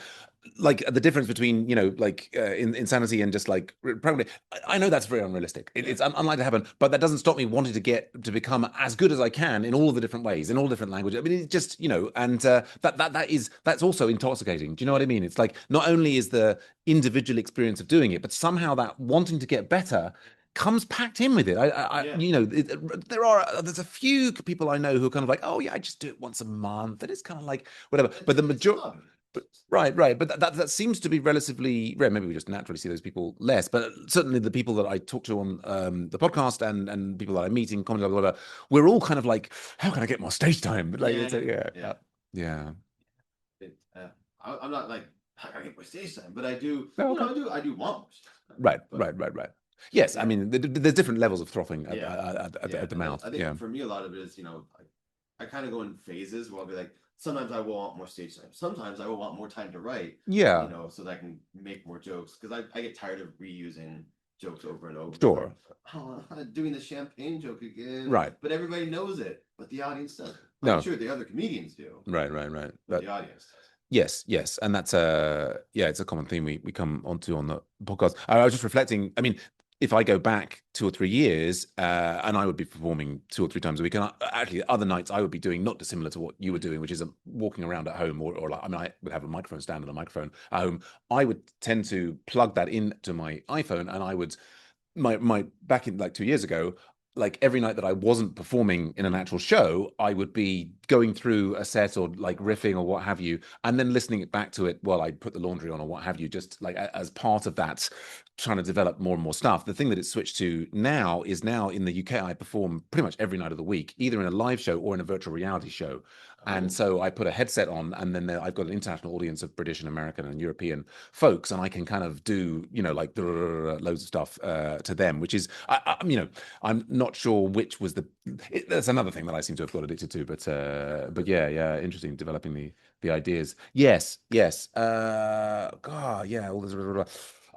Speaker 1: like the difference between like insanity and just like probably I know that's very unrealistic.
Speaker 2: Yeah.
Speaker 1: It's unlikely to happen, but that doesn't stop me wanting to get to become as good as I can in all of the different ways, in all different languages. I mean, it's just and that's also intoxicating. Do you know what I mean? It's like not only is the individual experience of doing it, but somehow that wanting to get better comes packed in with it.
Speaker 2: Yeah.
Speaker 1: There's a few people I know who are kind of like, oh yeah, I just do it once a month, and it's kind of like whatever. But the
Speaker 2: It's a
Speaker 1: majority,
Speaker 2: hobby.
Speaker 1: right. But that seems to be relatively rare. Maybe we just naturally see those people less. But certainly the people that I talk to on the podcast and people that I meet in comedy, blah, blah, blah, we're all kind of like, how can I get more stage time? Like,
Speaker 2: Yeah.
Speaker 1: yeah,
Speaker 2: Yeah.
Speaker 1: yeah.
Speaker 2: It, I'm not like I gotta get more stage time, but I do.
Speaker 1: No, okay.
Speaker 2: I do want more stage time. But
Speaker 1: Right. Yes, I
Speaker 2: yeah,
Speaker 1: mean, there's different levels of frothing
Speaker 2: yeah,
Speaker 1: at
Speaker 2: yeah.
Speaker 1: the
Speaker 2: And
Speaker 1: mouth.
Speaker 2: I think
Speaker 1: Yeah,
Speaker 2: for me, a lot of it is I kind of go in phases where I'll be like, sometimes I will want more stage time. Sometimes I will want more time to write.
Speaker 1: yeah,
Speaker 2: So that I can make more jokes because I get tired of reusing jokes over and over. It's like,
Speaker 1: sure.
Speaker 2: oh, I'm doing the champagne joke again,
Speaker 1: Right.
Speaker 2: but everybody knows it, but the audience doesn't. I'm
Speaker 1: No,
Speaker 2: sure the other comedians do,
Speaker 1: right.
Speaker 2: but the audience doesn't.
Speaker 1: Yes, and that's yeah, it's a common theme we come onto on the podcast. I was just reflecting. I mean, if I go back 2 or 3 years, and I would be performing 2 or 3 times a week, and actually other nights I would be doing not dissimilar to what you were doing, which is walking around at home, or like I mean, I would have a microphone stand and a microphone at home. I would tend to plug that into my iPhone, and I would my back in like 2 years ago, like every night that I wasn't performing in an actual show, I would be going through a set or like riffing or what have you, and then listening it back to it while I put the laundry on or what have you, just like as part of that, trying to develop more and more stuff. The thing that it's switched to now is now in the UK, I perform pretty much every night of the week, either in a live show or in a virtual reality show. And
Speaker 2: Oh,
Speaker 1: so I put a headset on, and then I've got an international audience of British and American and European folks, and I can kind of do, like loads of stuff to them, which is, I'm not sure which was that's another thing that I seem to have got addicted to, but yeah, interesting developing the ideas. Yes. God, yeah, all this. Blah, blah, blah.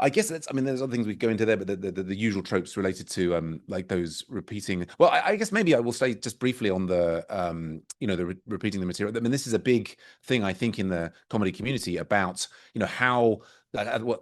Speaker 1: I guess I mean, there's other things we go into there, but the usual tropes related to like those repeating. Well, I guess maybe I will say just briefly on the repeating the material. I mean, this is a big thing I think in the comedy community about how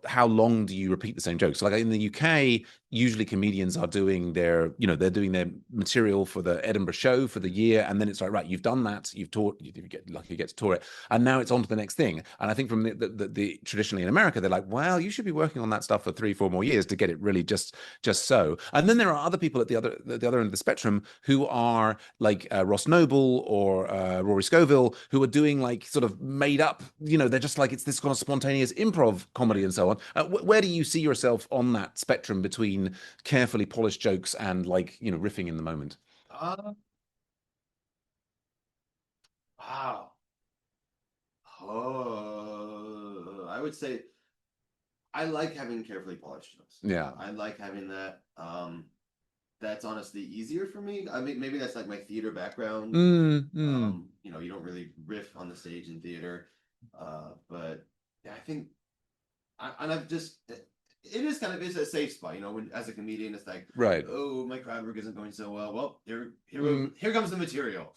Speaker 1: how long do you repeat the same jokes? So like in the UK, usually comedians are doing they're doing their material for the Edinburgh show for the year, and then it's like, right, you've done that, you've taught, you get lucky, you get to tour it, and now it's on to the next thing. And I think from the traditionally in America, they're like, well, you should be working on that stuff for 3-4 more years to get it really just so. And then there are other people at the other end of the spectrum who are like Ross Noble or Rory Scovel, who are doing like sort of made up, they're just like, it's this kind of spontaneous improv comedy and so on. Where do you see yourself on that spectrum between carefully polished jokes and like riffing in the moment?
Speaker 2: uh, wow. I would say I like having carefully polished jokes.
Speaker 1: Yeah.
Speaker 2: I like having that. That's honestly easier for me. I mean, maybe that's like my theater background.
Speaker 1: Mm.
Speaker 2: You don't really riff on the stage in theater. But yeah, I think, and I've just, it is kind of it's a safe spot. When as a comedian, it's like,
Speaker 1: Right.
Speaker 2: oh, my crowd work isn't going so well. Well,
Speaker 1: Mm.
Speaker 2: here comes the material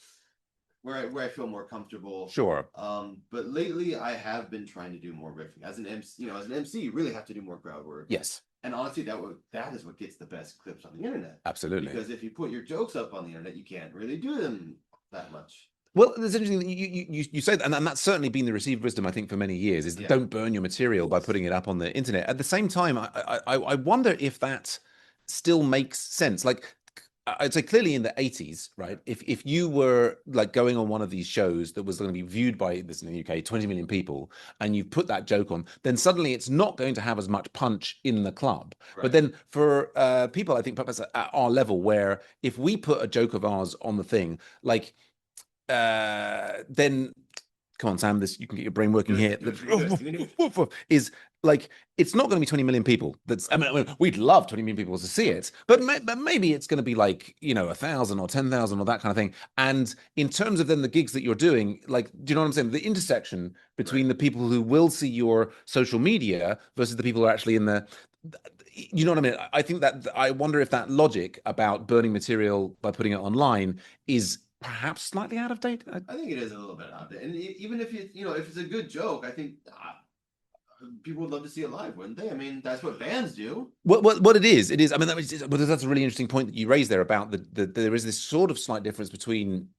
Speaker 2: where I feel more comfortable.
Speaker 1: Sure.
Speaker 2: But lately I have been trying to do more riffing. As an MC, as an MC, you really have to do more crowd work.
Speaker 1: Yes.
Speaker 2: And honestly, that is what gets the best clips on the internet.
Speaker 1: Absolutely.
Speaker 2: Because if you put your jokes up on the internet, you can't really do them that much.
Speaker 1: Well, it's interesting that you say that, and that's certainly been the received wisdom, I think, for many years, is that
Speaker 2: Yeah.
Speaker 1: don't burn your material by putting it up on the internet. At the same time, I wonder if that still makes sense. Like, I'd say clearly in the 80s, right? If you were like going on one of these shows that was going to be viewed by this in the UK, 20 million people, and you put that joke on, then suddenly it's not going to have as much punch in the club.
Speaker 2: Right.
Speaker 1: But then for people, I think perhaps at our level, where if we put a joke of ours on the thing, like then come on, Sam, this you can get your brain working here. Is like it's not going to be 20 million people. I mean, we'd love 20 million people to see it, but maybe it's going to be like 1,000 or 10,000 or that kind of thing. And in terms of then the gigs that you're doing, like, do you know what I'm saying? The intersection between the people who will see your social media versus the people who are actually in the. You know what I mean? I think that I wonder if that logic about burning material by putting it online is perhaps slightly out of date.
Speaker 2: I think it is a little bit out there, and even if if it's a good joke, I think people would love to see it live, wouldn't they? I mean, that's what bands do.
Speaker 1: What it is, it is. I mean, that's a really interesting point that you raised there about there is this sort of slight difference between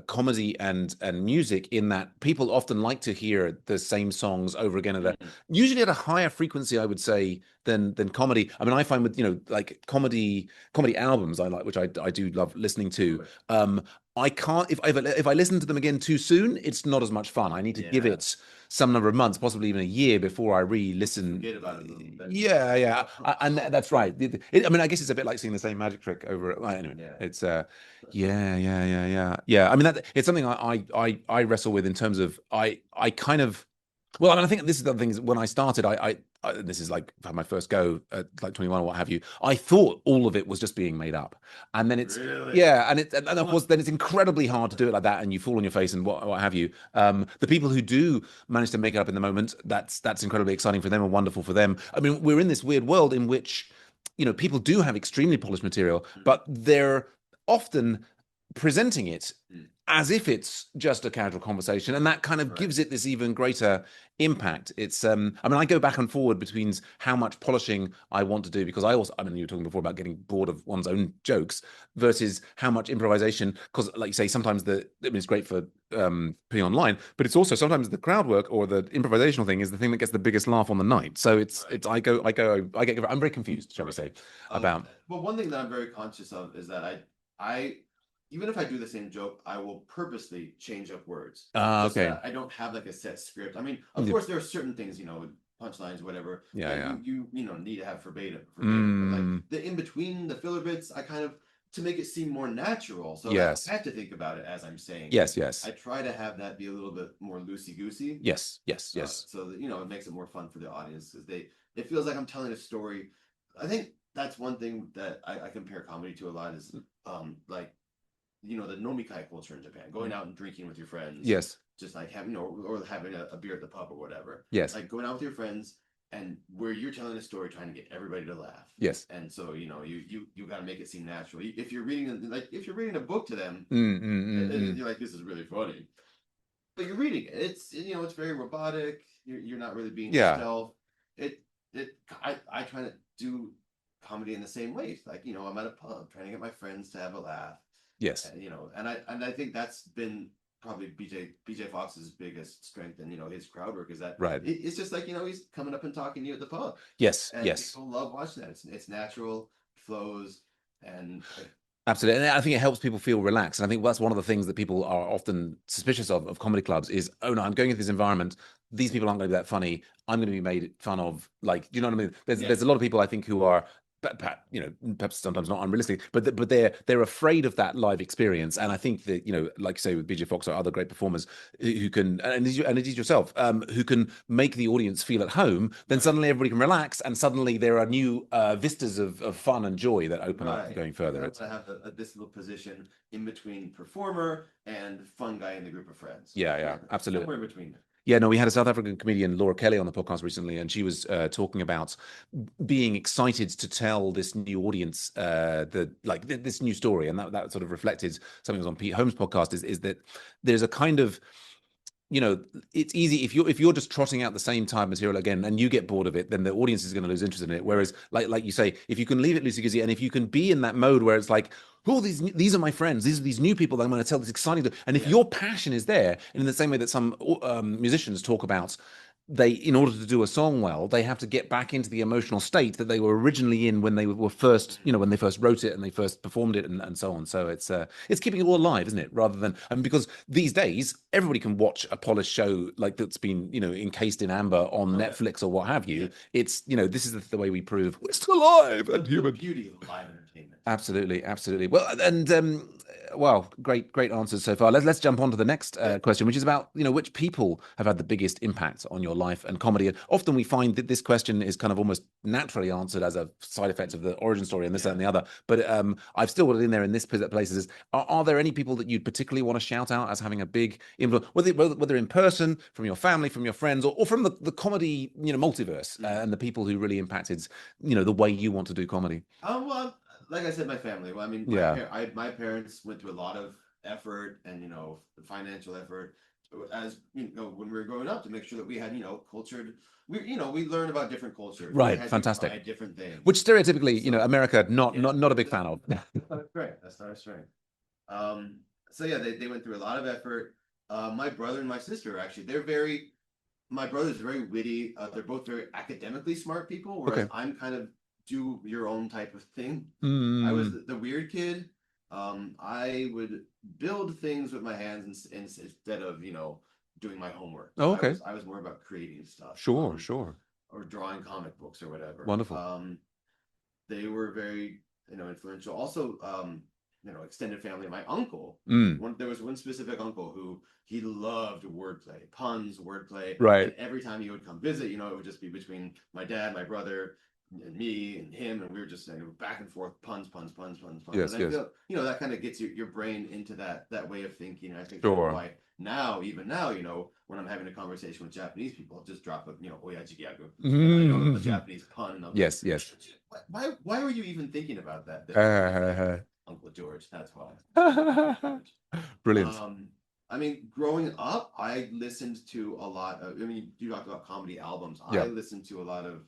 Speaker 1: comedy and music, in that people often like to hear the same songs over again at
Speaker 2: Mhm.
Speaker 1: usually at a higher frequency, I would say, than comedy. I mean, I find with, like comedy albums, I like, which I do love listening to.
Speaker 2: Right.
Speaker 1: I can't, if I listen to them again too soon, it's not as much fun. I need to give
Speaker 2: Yeah.
Speaker 1: it some number of months, possibly even a year, before I re-listen.
Speaker 2: Forget about it a little bit.
Speaker 1: Yeah, yeah, and that's right. I mean, I guess it's a bit like seeing the same magic trick over. Well, anyway,
Speaker 2: Yeah.
Speaker 1: it's yeah. I mean, that it's something I wrestle with, in terms of I kind of, well, I mean, I think this is the other thing, is when I started, this is like my first go at like 21 or what have you. I thought all of it was just being made up, and then it's
Speaker 2: Really?
Speaker 1: yeah, and of course then it's incredibly hard to do it like that, and you fall on your face and what have you. The people who do manage to make it up in the moment, that's incredibly exciting for them and wonderful for them. I mean, we're in this weird world in which, people do have extremely polished material,
Speaker 2: Mm.
Speaker 1: but they're often presenting it
Speaker 2: Mm.
Speaker 1: as if it's just a casual conversation, and that kind of
Speaker 2: Right.
Speaker 1: gives it this even greater impact. It's I mean, I go back and forward between how much polishing I want to do, because I mean, you were talking before about getting bored of one's own jokes, versus how much improvisation, because like you say, sometimes I mean, it's great for putting online, but it's also sometimes the crowd work or the improvisational thing is the thing that gets the biggest laugh on the night. So
Speaker 2: Right.
Speaker 1: I'm very confused, shall we say, about
Speaker 2: Well, one thing that I'm very conscious of is that I, even if I do the same joke, I will purposely change up words, just so
Speaker 1: okay.
Speaker 2: that I don't have like a set script. I mean, of
Speaker 1: Yeah,
Speaker 2: course, there are certain things, punchlines, whatever,
Speaker 1: yeah,
Speaker 2: that
Speaker 1: yeah.
Speaker 2: you need to have verbatim, but like
Speaker 1: Mm,
Speaker 2: the in between, the filler bits, I kind of, to make it seem more natural, so that
Speaker 1: yes.
Speaker 2: I have to think about it as I'm saying it.
Speaker 1: Yes, yes.
Speaker 2: I try to have that be a little bit more loosey goosey,
Speaker 1: Yes, yes, yes.
Speaker 2: so that it makes it more fun for the audience, because it feels like I'm telling a story. I think that's one thing that I compare comedy to a lot, is like the nomikai culture in Japan, going out and drinking with your friends,
Speaker 1: Yes,
Speaker 2: just like having or having a beer at the pub or whatever,
Speaker 1: yes,
Speaker 2: like going out with your friends, and where you're telling a story, trying to get everybody to laugh.
Speaker 1: yes.
Speaker 2: And so you got to make it seem natural. If you're reading a book to them,
Speaker 1: Mm.
Speaker 2: you're like, this is really funny, but you're reading it. It's very robotic. You're not really being
Speaker 1: Yeah.
Speaker 2: yourself. It I try to do comedy in the same way. Like, I'm at a pub trying to get my friends to have a laugh.
Speaker 1: Yes.
Speaker 2: And I think that's been probably BJ Fox's biggest strength, and his crowd work, is that
Speaker 1: Right.
Speaker 2: it's just like, he's coming up and talking to you at the pub,
Speaker 1: Yes.
Speaker 2: and
Speaker 1: Yes.
Speaker 2: people love watching that. It's natural, flows, and
Speaker 1: Absolutely. And I think it helps people feel relaxed. And I think that's one of the things that people are often suspicious of comedy clubs is, oh no, I'm going into this environment. These people aren't going to be that funny. I'm going to be made fun of. Like, do you know what I mean?
Speaker 2: yeah,
Speaker 1: There's a lot of people, I think, who are, perhaps sometimes not unrealistic, but they're afraid of that live experience. And I think that, like you say, with BJ Fox or other great performers who can, and it is yourself, who can make the audience feel at home, then
Speaker 2: right,
Speaker 1: suddenly everybody can relax, and suddenly there are new vistas of fun and joy that open up
Speaker 2: right.
Speaker 1: going
Speaker 2: You're
Speaker 1: further.
Speaker 2: able
Speaker 1: It's
Speaker 2: to have this little position in between performer and fun guy in the group of friends.
Speaker 1: yeah, absolutely.
Speaker 2: Somewhere in between.
Speaker 1: Yeah, no, we had a South African comedian, Laura Kelly, on the podcast recently, and she was talking about being excited to tell this new audience this new story, and that sort of reflected something that was on Pete Holmes' podcast. Is that there's a kind of, it's easy if you're just trotting out the same type of material again and you get bored of it, then the audience is going to lose interest in it. Whereas, like you say, if you can leave it loosey goosey, and if you can be in that mode where it's like, oh, these are my friends, these are these new people that I'm going to tell this exciting and if
Speaker 2: Yeah.
Speaker 1: your passion is there, and in the same way that some musicians talk about, they, in order to do a song well, they have to get back into the emotional state that they were originally in when they were first, when they first wrote it and they first performed it, and so on. So it's keeping it all alive, isn't it? Rather than, and because these days everybody can watch a polished show like that's been, encased in amber on
Speaker 2: Oh yeah.
Speaker 1: Netflix or what have you.
Speaker 2: Yeah.
Speaker 1: It's, this is the way we prove we're still alive and
Speaker 2: The
Speaker 1: human.
Speaker 2: beauty of live entertainment.
Speaker 1: Absolutely, absolutely. Well, and well, great answers so far. Let's jump on to the next
Speaker 2: Yeah.
Speaker 1: question, which is about, which people have had the biggest impact on your life and comedy. And often we find that this question is kind of almost naturally answered as a side effect of the origin story and this, that, and the other. But I've still got it in there in this places. Are there any people that you'd particularly want to shout out as having a big influence, whether in person, from your family, from your friends, or from the comedy, multiverse, and the people who really impacted, the way you want to do comedy?
Speaker 2: Well, like I said, my family. Well, I mean,
Speaker 1: Yeah.
Speaker 2: my parents went through a lot of effort and financial effort as when we were growing up, to make sure that we had cultured. We learned about different cultures. We
Speaker 1: Right.
Speaker 2: had to
Speaker 1: Fantastic.
Speaker 2: try different
Speaker 1: Which
Speaker 2: things.
Speaker 1: stereotypically,
Speaker 2: So
Speaker 1: America
Speaker 2: yeah,
Speaker 1: not a big fan of.
Speaker 2: that's not right. That's not our strength. Um, so yeah, they went through a lot of effort. My brother and my sister actually, my brother's very witty. They're both very academically smart people, whereas
Speaker 1: Okay.
Speaker 2: I'm kind of do your own type of thing. I was
Speaker 1: Mm.
Speaker 2: the weird kid. I would build things with my hands instead of doing my homework.
Speaker 1: Oh, okay.
Speaker 2: I was more about creating stuff,
Speaker 1: Sure, sure.
Speaker 2: or drawing comic books or whatever.
Speaker 1: Wonderful.
Speaker 2: They were very influential. Also, extended family. My uncle,
Speaker 1: Mm.
Speaker 2: there was one specific uncle who he loved wordplay, puns, wordplay, and
Speaker 1: Right.
Speaker 2: every time he would come visit, it would just be between my dad, my brother, and me and him, and we were just back and forth, puns, puns, puns, puns, puns.
Speaker 1: Yes,
Speaker 2: And I
Speaker 1: yes.
Speaker 2: feel that kind of gets your brain into that way of thinking. And I think that's
Speaker 1: Sure.
Speaker 2: why even now, when I'm having a conversation with Japanese people, I'll just drop a oyaji gyagu, a
Speaker 1: Mm.
Speaker 2: Japanese pun, and I'll be like,
Speaker 1: Yes, yes.
Speaker 2: why were you even thinking about that?
Speaker 1: Uh,
Speaker 2: Uncle George, that's why.
Speaker 1: Brilliant.
Speaker 2: Um, I mean, growing up, I listened to a lot of. I mean, you talked about comedy albums. I
Speaker 1: Yeah.
Speaker 2: listened to a lot of.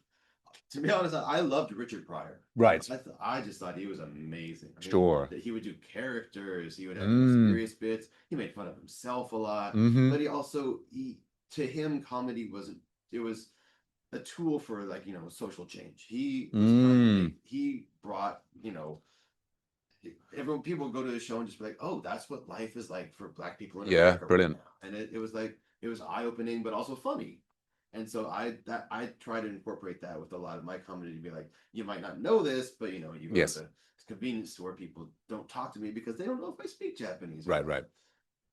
Speaker 2: To be honest, I loved Richard Pryor.
Speaker 1: Right.
Speaker 2: I just thought he was amazing. I mean,
Speaker 1: Sure.
Speaker 2: that he would do characters. He would have
Speaker 1: Mm.
Speaker 2: serious bits. He made fun of himself a lot,
Speaker 1: Mm-hmm.
Speaker 2: but to him, comedy wasn't. It was a tool for social change. He was trying to
Speaker 1: Mm.
Speaker 2: make. He brought everyone people go to the show and just be like, oh, that's what life is like for Black people in
Speaker 1: Yeah,
Speaker 2: America right
Speaker 1: brilliant.
Speaker 2: now. And it was like it was eye opening, but also funny. And so I try to incorporate that with a lot of my comedy to be like, you might not know this, but you go
Speaker 1: Yes.
Speaker 2: to the convenience store, people don't talk to me because they don't know if I speak Japanese.
Speaker 1: Right, right.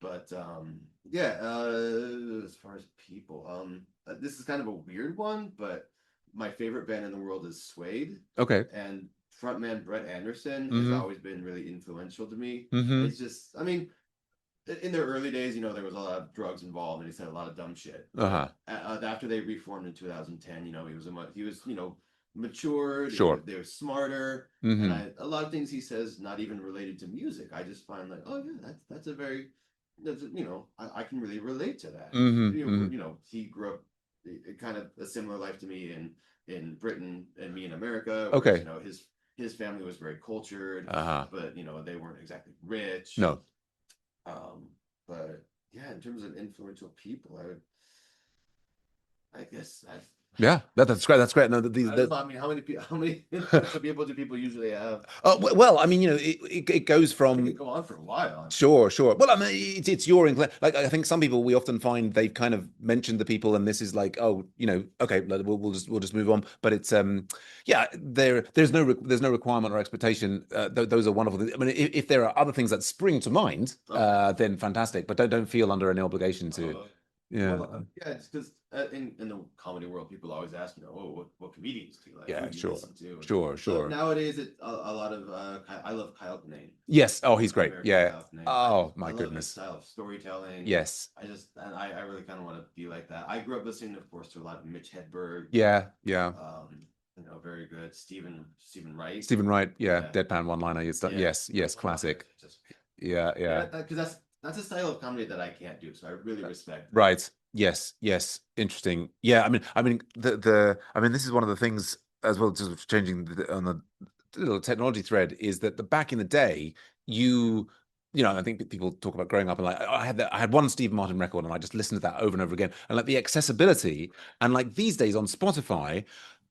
Speaker 2: But yeah, as far as people, this is kind of a weird one, but my favorite band in the world is Suede,
Speaker 1: Okay.
Speaker 2: and frontman Brett Anderson has
Speaker 1: Mm-hmm.
Speaker 2: always been really influential to me.
Speaker 1: Mm-hmm.
Speaker 2: It's just, I mean, in their early days, there was a lot of drugs involved, and he said a lot of dumb shit.
Speaker 1: Uh-huh.
Speaker 2: After they reformed in 2010, he was matured.
Speaker 1: Sure.
Speaker 2: They were smarter,
Speaker 1: Mm-hmm.
Speaker 2: and a lot of things he says not even related to music. I just find like, oh yeah, that's a very I can really relate to that.
Speaker 1: Mm-hmm. Mm-hmm.
Speaker 2: He grew up kind of a similar life to me in Britain and me in America. Whereas,
Speaker 1: Okay.
Speaker 2: his family was very cultured,
Speaker 1: Uh-huh.
Speaker 2: but they weren't exactly rich.
Speaker 1: No.
Speaker 2: But yeah, in terms of influential people, I guess
Speaker 1: Yeah, that's great. That's great. No,
Speaker 2: I don't know. I mean, how many influential people do people usually have?
Speaker 1: well, I mean, it goes
Speaker 2: It
Speaker 1: from.
Speaker 2: could go on for a while.
Speaker 1: Sure, sure. Well, I mean, it's your inclination. Like, I think some people we often find they've kind of mentioned the people, and this is like, oh, okay, we'll just move on. But it's yeah, there's no requirement or expectation. Those are wonderful things. I mean, if there are other things that spring to mind,
Speaker 2: Okay.
Speaker 1: then fantastic. But don't feel under any obligation to. Yeah.
Speaker 2: Well, yeah, it's because in the comedy world, people always ask, oh, what comedians do you like?
Speaker 1: Yeah,
Speaker 2: Who do you
Speaker 1: sure,
Speaker 2: listen to?
Speaker 1: sure,
Speaker 2: So
Speaker 1: sure.
Speaker 2: nowadays, a lot of I love Kyle Kinane.
Speaker 1: Yes. Oh, he's great.
Speaker 2: American
Speaker 1: Yeah.
Speaker 2: Kyle Kinane.
Speaker 1: Oh,
Speaker 2: I
Speaker 1: my
Speaker 2: love his
Speaker 1: goodness.
Speaker 2: style of storytelling.
Speaker 1: Yes.
Speaker 2: I really kind of want to be like that. I grew up listening, of course, to a lot of Mitch Hedberg.
Speaker 1: Yeah. Yeah.
Speaker 2: Very good. Stephen Wright.
Speaker 1: Stephen Wright. Yeah.
Speaker 2: Yeah.
Speaker 1: Deadpan one-liner. Yes. Yes. Classic.
Speaker 2: Just
Speaker 1: Yeah. Yeah.
Speaker 2: because that's a style of comedy that I can't do. So I really respect that.
Speaker 1: Right. Yes. Yes. Interesting. Yeah. I mean, this is one of the things as well, just changing on the little technology thread, is that the back in the day, I think people talk about growing up and like I had one Steve Martin record and I just listened to that over and over again, and like the accessibility, and like these days on Spotify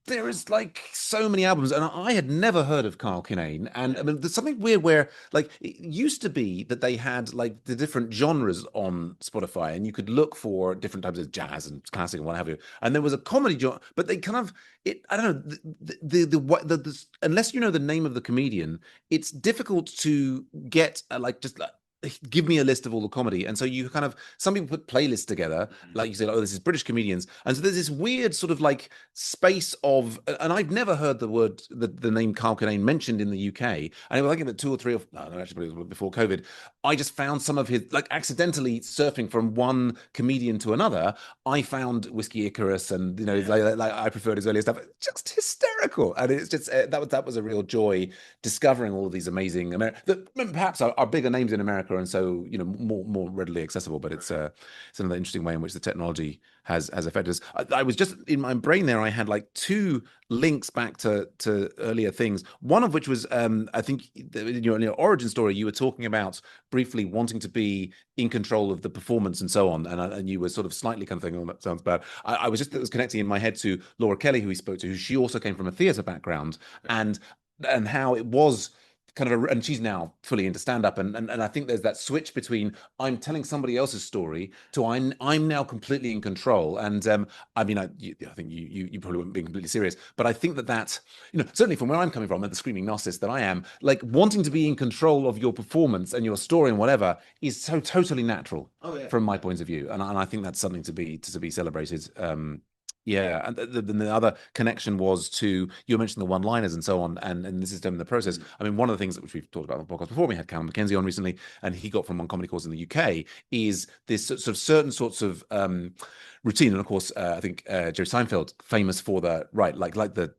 Speaker 1: there is like so many albums, and I had never heard of Carl Kinane. And I mean, there's something weird where like it used to be that they had like the different genres on Spotify, and you could look for different types of jazz and classic and what have you. And there was a comedy genre, but they kind of I don't know unless you know the name of the comedian, it's difficult to get give me a list of all the comedy. And so you kind of, some people put playlists together, like you say, oh, this is British comedians. And so there's this weird sort of like space of, and I've never heard the name Carl Kinane mentioned in the UK. And it was like about 2 or 3 or, no, actually it was before COVID. I just found some of his, like accidentally surfing from one comedian to another. I found Whiskey Icarus and, like I preferred his earlier stuff. Just hysterical. And it's just, that was a real joy discovering all of these amazing, perhaps our bigger names in America quicker and so more readily accessible. But it's another interesting way in which the technology has affected us. I was just in my brain there. I had like two links back to earlier things. One of which was I think in your origin story you were talking about briefly wanting to be in control of the performance and so on, and you were sort of slightly kind of thinking, oh, that sounds bad. I was just, it was connecting in my head to Laura Kelly, who we spoke to, who she also came from a theatre background, and how it was kind of and she's now fully into stand-up, and I think there's that switch between I'm telling somebody else's story to I'm now completely in control. And I mean, I think you probably wouldn't be completely serious, but I think that certainly from where I'm coming from, and the screaming narcissist that I am, like wanting to be in control of your performance and your story and whatever is so totally natural.
Speaker 2: Oh yeah.
Speaker 1: From my point of view, and I think that's something to be celebrated. Yeah, and the other connection was to, you mentioned the one-liners and so on, and this is done in the process. I mean, one of the things that which we've talked about on the podcast before, we had Callum Mackenzie on recently, and he got from one comedy course in the UK, is this sort of certain sorts of routine. And of course, I think Jerry Seinfeld, famous for the like the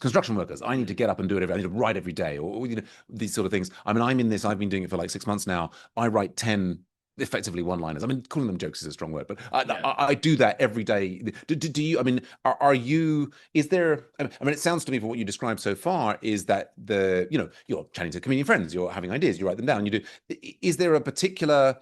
Speaker 1: construction workers. I need to get up and do it I need to write every day, or these sort of things. I mean, I'm in this. I've been doing it for like 6 months now. I write 10 effectively one-liners. I mean, calling them jokes is a strong word, but I do that every day. Do you? I mean, are you? Is there? I mean, it sounds to me from what you described so far is that you're chatting to comedian friends, you're having ideas, you write them down, you do. Is there a particular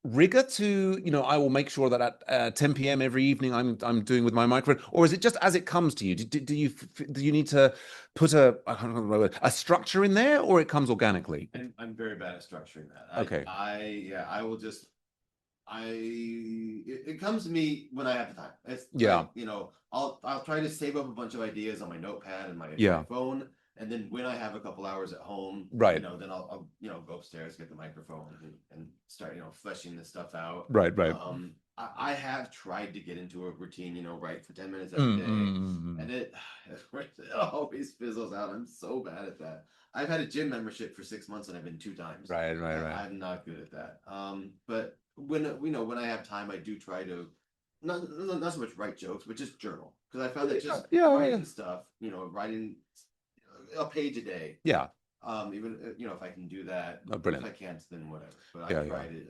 Speaker 1: rigor to I will make sure that at 10 p.m. every evening I'm doing with my microphone, or is it just as it comes to you? Do you need to put I don't know, a structure in there, or it comes organically?
Speaker 2: And I'm very bad at structuring that.
Speaker 1: Okay.
Speaker 2: I will just it comes to me when I have the time. It's
Speaker 1: Yeah.
Speaker 2: like, I'll try to save up a bunch of ideas on my notepad and my phone. And then when I have a couple hours at home,
Speaker 1: right,
Speaker 2: then I'll go upstairs, get the microphone, and start fleshing this stuff out.
Speaker 1: Right.
Speaker 2: I have tried to get into a routine, write for 10 minutes every day, and it always fizzles out. I'm so bad at that. I've had a gym membership for 6 months and I've been 2 times.
Speaker 1: Right.
Speaker 2: I'm not good at that. But when I have time, I do try to not so much write jokes, but just journal, because I found that just writing stuff, writing a page a day.
Speaker 1: Yeah.
Speaker 2: Even if I can do that.
Speaker 1: Brilliant.
Speaker 2: If I can't, then whatever. But I try to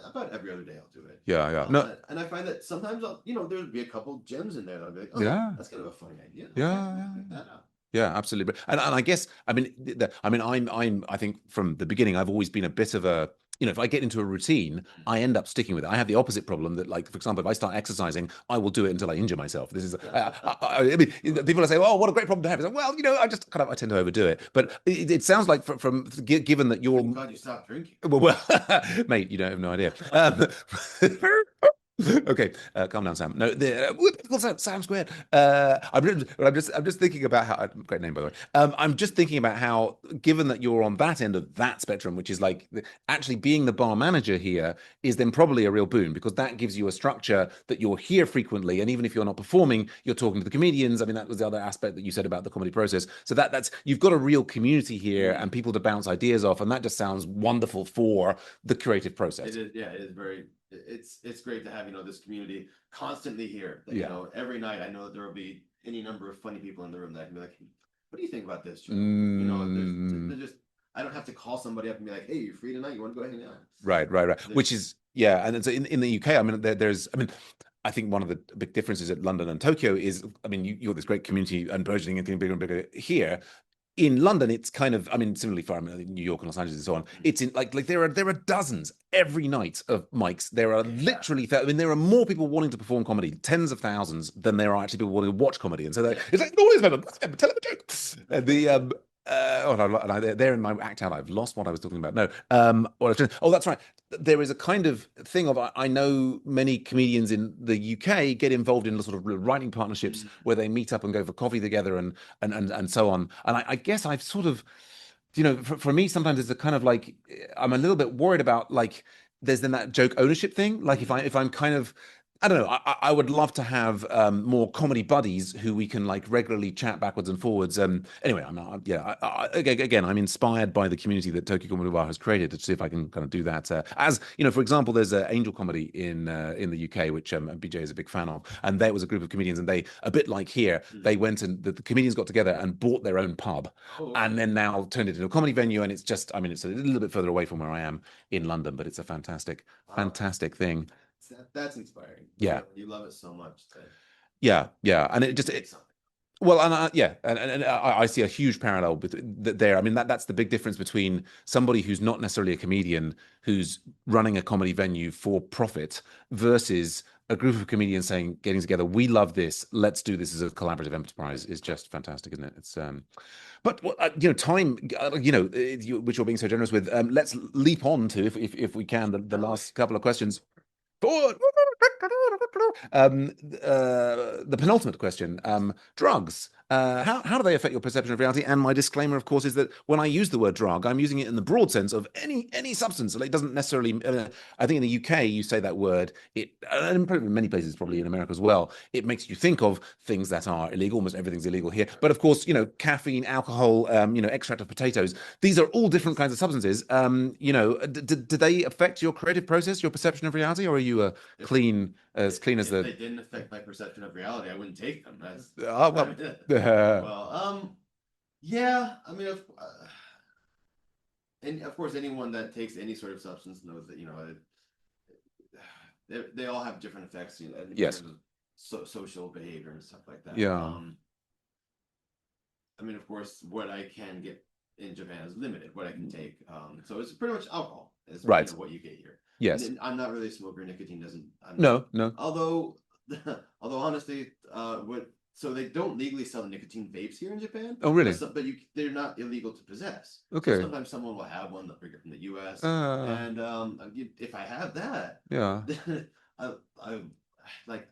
Speaker 2: about every other day I'll do it.
Speaker 1: Yeah. No.
Speaker 2: And I find that sometimes there'll be a couple gems in there that I'll be like, oh, that's kind of a funny idea.
Speaker 1: Yeah. Yeah, absolutely. And I guess, I mean, I think from the beginning, I've always been a bit of a, if I get into a routine, I end up sticking with it. I have the opposite problem that, like, for example, if I start exercising, I will do it until I injure myself. This is, I mean, people will say, oh, what a great problem to have. It's like, well, I tend to overdo it. But it sounds like from given that you're.
Speaker 2: I'm glad you stopped drinking.
Speaker 1: Well, mate, you don't have no idea. Okay, calm down, Sam. No, Sam Squared. I'm just thinking about how, great name, by the way. I'm just thinking about how, given that you're on that end of that spectrum, which is like actually being the bar manager here is then probably a real boon, because that gives you a structure that you're here frequently, and even if you're not performing, you're talking to the comedians. I mean, that was the other aspect that you said about the comedy process. So that's you've got a real community here and people to bounce ideas off, and that just sounds wonderful for the creative process.
Speaker 2: It is, yeah, it is very. It's great to have this community constantly here. That, every night I know that there will be any number of funny people in the room that I can be like, what do you think about this, Joe? They're just, I don't have to call somebody up and be like, hey, you're free tonight, you want to go hang out?
Speaker 1: Right. Which is, and so in the UK, I mean, I think one of the big differences at London and Tokyo is, I mean, you've this great community and burgeoning and getting bigger and bigger here. In London, it's kind of, I mean, similarly for New York and Los Angeles and so on, it's in like there are dozens every night of mics. There are literally, I mean, there are more people wanting to perform comedy, tens of thousands, than there are actually people wanting to watch comedy. And so it's like, always tell them a joke. There in my act out, I've lost what I was talking about. No, that's right. There is a kind of thing of, I know many comedians in the UK get involved in sort of writing partnerships where they meet up and go for coffee together and so on. And I guess I've sort of, for me, sometimes it's a kind of like, I'm a little bit worried about, like, there's then that joke ownership thing. Like if I'm kind of I don't know. I would love to have more comedy buddies who we can like regularly chat backwards and forwards. Anyway, yeah. Again, I'm inspired by the community that Tokyo Comedy Bar has created to see if I can kind of do that. As you know, for example, there's Angel Comedy in the UK, which BJ is a big fan of, and there was a group of comedians, and they a bit like here, they went and the comedians got together and bought their own pub,
Speaker 2: Oh,
Speaker 1: and
Speaker 2: okay.
Speaker 1: then now turned it into a comedy venue, and it's just, I mean, it's a little bit further away from where I am in London, but it's a fantastic,
Speaker 2: Wow.
Speaker 1: fantastic thing.
Speaker 2: That's inspiring.
Speaker 1: Yeah.
Speaker 2: You love it so much that
Speaker 1: Yeah, and it
Speaker 2: you
Speaker 1: just
Speaker 2: make something.
Speaker 1: well, and yeah, and I see a huge parallel with there. I mean, that's the big difference between somebody who's not necessarily a comedian who's running a comedy venue for profit versus a group of comedians saying, getting together, we love this, let's do this as a collaborative enterprise is just fantastic, isn't it? It's but you know, time, which you're being so generous with. Let's leap on to, if we can, the
Speaker 2: Oh,
Speaker 1: last couple of questions. Forward. The penultimate question: drugs. How do they affect your perception of reality? And my disclaimer, of course, is that when I use the word drug, I'm using it in the broad sense of any substance. Like, it doesn't necessarily. I think in the UK, you say that word. And probably in many places, probably in America as well, it makes you think of things that are illegal. Almost everything's illegal here. But of course, caffeine, alcohol, extract of potatoes. These are all different kinds of substances. Do they affect your creative process, your perception of reality, or are you a
Speaker 2: if
Speaker 1: clean as
Speaker 2: if
Speaker 1: the
Speaker 2: they didn't affect my perception of reality, I wouldn't take them. That's
Speaker 1: well
Speaker 2: well, yeah. I mean, and of course, anyone that takes any sort of substance knows that they all have different effects, in
Speaker 1: yes,
Speaker 2: terms of social behavior and stuff like that.
Speaker 1: yeah,
Speaker 2: I mean, of course, what I can get in Japan is limited. What I can take, so it's pretty much alcohol is
Speaker 1: right,
Speaker 2: what you get here. And
Speaker 1: yes,
Speaker 2: then I'm not really a smoker. Nicotine doesn't. I'm not.
Speaker 1: no, no,
Speaker 2: Although, although honestly, what so they don't legally sell nicotine vapes here in Japan,
Speaker 1: oh really,
Speaker 2: but they're not illegal to possess. So
Speaker 1: okay,
Speaker 2: sometimes someone will have one, they'll bring it from the U.S.
Speaker 1: uh,
Speaker 2: and if I have that,
Speaker 1: yeah,
Speaker 2: then I like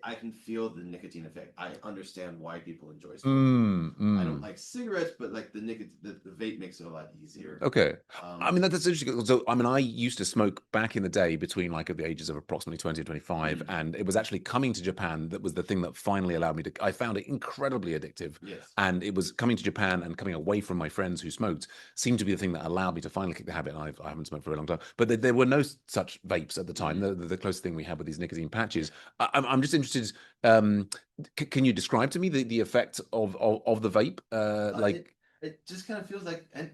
Speaker 2: I can feel the nicotine effect. I understand why people enjoy smoking. I don't
Speaker 1: mm.
Speaker 2: like cigarettes, but like the nicotine, the vape makes it a lot easier.
Speaker 1: Okay. I
Speaker 2: Um,
Speaker 1: mean, that's interesting. So, I mean, I used to smoke back in the day between like at the ages of approximately 20 and 25.
Speaker 2: mm,
Speaker 1: And it was actually coming to Japan that was the thing that finally allowed me to, I found it incredibly addictive.
Speaker 2: yes.
Speaker 1: And it was coming to Japan and coming away from my friends who smoked seemed to be the thing that allowed me to finally kick the habit. And I haven't smoked for a long time, but there were no such vapes at the time.
Speaker 2: Mm.
Speaker 1: The closest thing we had were these nicotine patches. I'm just interested. Um, can you describe to me the effect of the vape?
Speaker 2: Uh, it it just kind of feels like a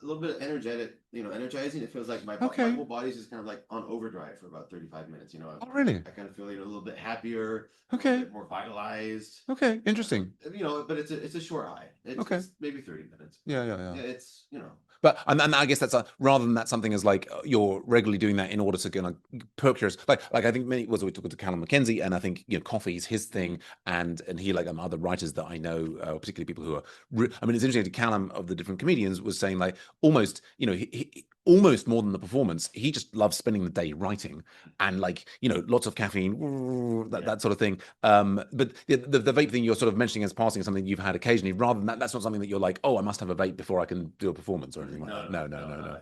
Speaker 2: little bit of energizing. It feels like my
Speaker 1: Okay.
Speaker 2: whole body's just kind of like on overdrive for about 35 minutes.
Speaker 1: Oh, really?
Speaker 2: I kind of feel a little bit happier, a little
Speaker 1: Okay.
Speaker 2: bit more vitalized.
Speaker 1: Okay, interesting.
Speaker 2: But it's a short high.
Speaker 1: Okay.
Speaker 2: It's maybe 30 minutes, but
Speaker 1: Yeah.
Speaker 2: yeah, it's.
Speaker 1: But and I guess that's rather than that something as like you're regularly doing that in order to kind of perk your like I think many was we talked to Callum McKenzie and I think coffee is his thing and he like other writers that I know particularly people who are I mean it's interesting Callum of the different comedians was saying like almost almost more than the performance he just loves spending the day writing and like lots of caffeine
Speaker 2: Yeah.
Speaker 1: that sort of thing but the vape thing you're sort of mentioning as passing is something you've had occasionally rather than that's not something that you're like oh I must have a vape before I can do a performance or anything like
Speaker 2: No,
Speaker 1: that.
Speaker 2: no,
Speaker 1: No.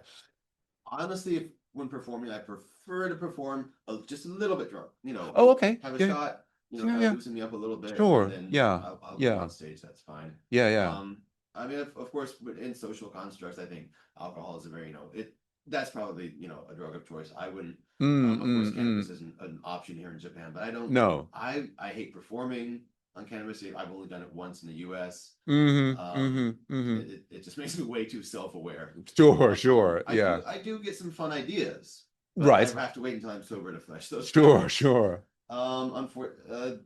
Speaker 2: honestly, when performing, I prefer to perform just a little bit drunk.
Speaker 1: Oh, okay.
Speaker 2: Have a
Speaker 1: Yeah,
Speaker 2: shot.
Speaker 1: yeah,
Speaker 2: Kind of
Speaker 1: yeah.
Speaker 2: loosen me up a little bit, and
Speaker 1: Sure.
Speaker 2: then
Speaker 1: Yeah.
Speaker 2: I'll go
Speaker 1: Yeah.
Speaker 2: on stage. That's fine.
Speaker 1: Yeah.
Speaker 2: Um, I mean, of course, in social constructs, I think alcohol is a very that's probably a drug of choice. I wouldn't. Of course, cannabis
Speaker 1: Mm.
Speaker 2: isn't an option here in Japan, but I don't.
Speaker 1: No.
Speaker 2: I hate performing on cannabis. I've only done it once in the U.S.
Speaker 1: Mm-hmm.
Speaker 2: It just makes me way too self-aware.
Speaker 1: Sure.
Speaker 2: I do
Speaker 1: Yeah.
Speaker 2: I do get some fun ideas, but I
Speaker 1: Right.
Speaker 2: have to wait until I'm sober to flesh those out.
Speaker 1: Sure.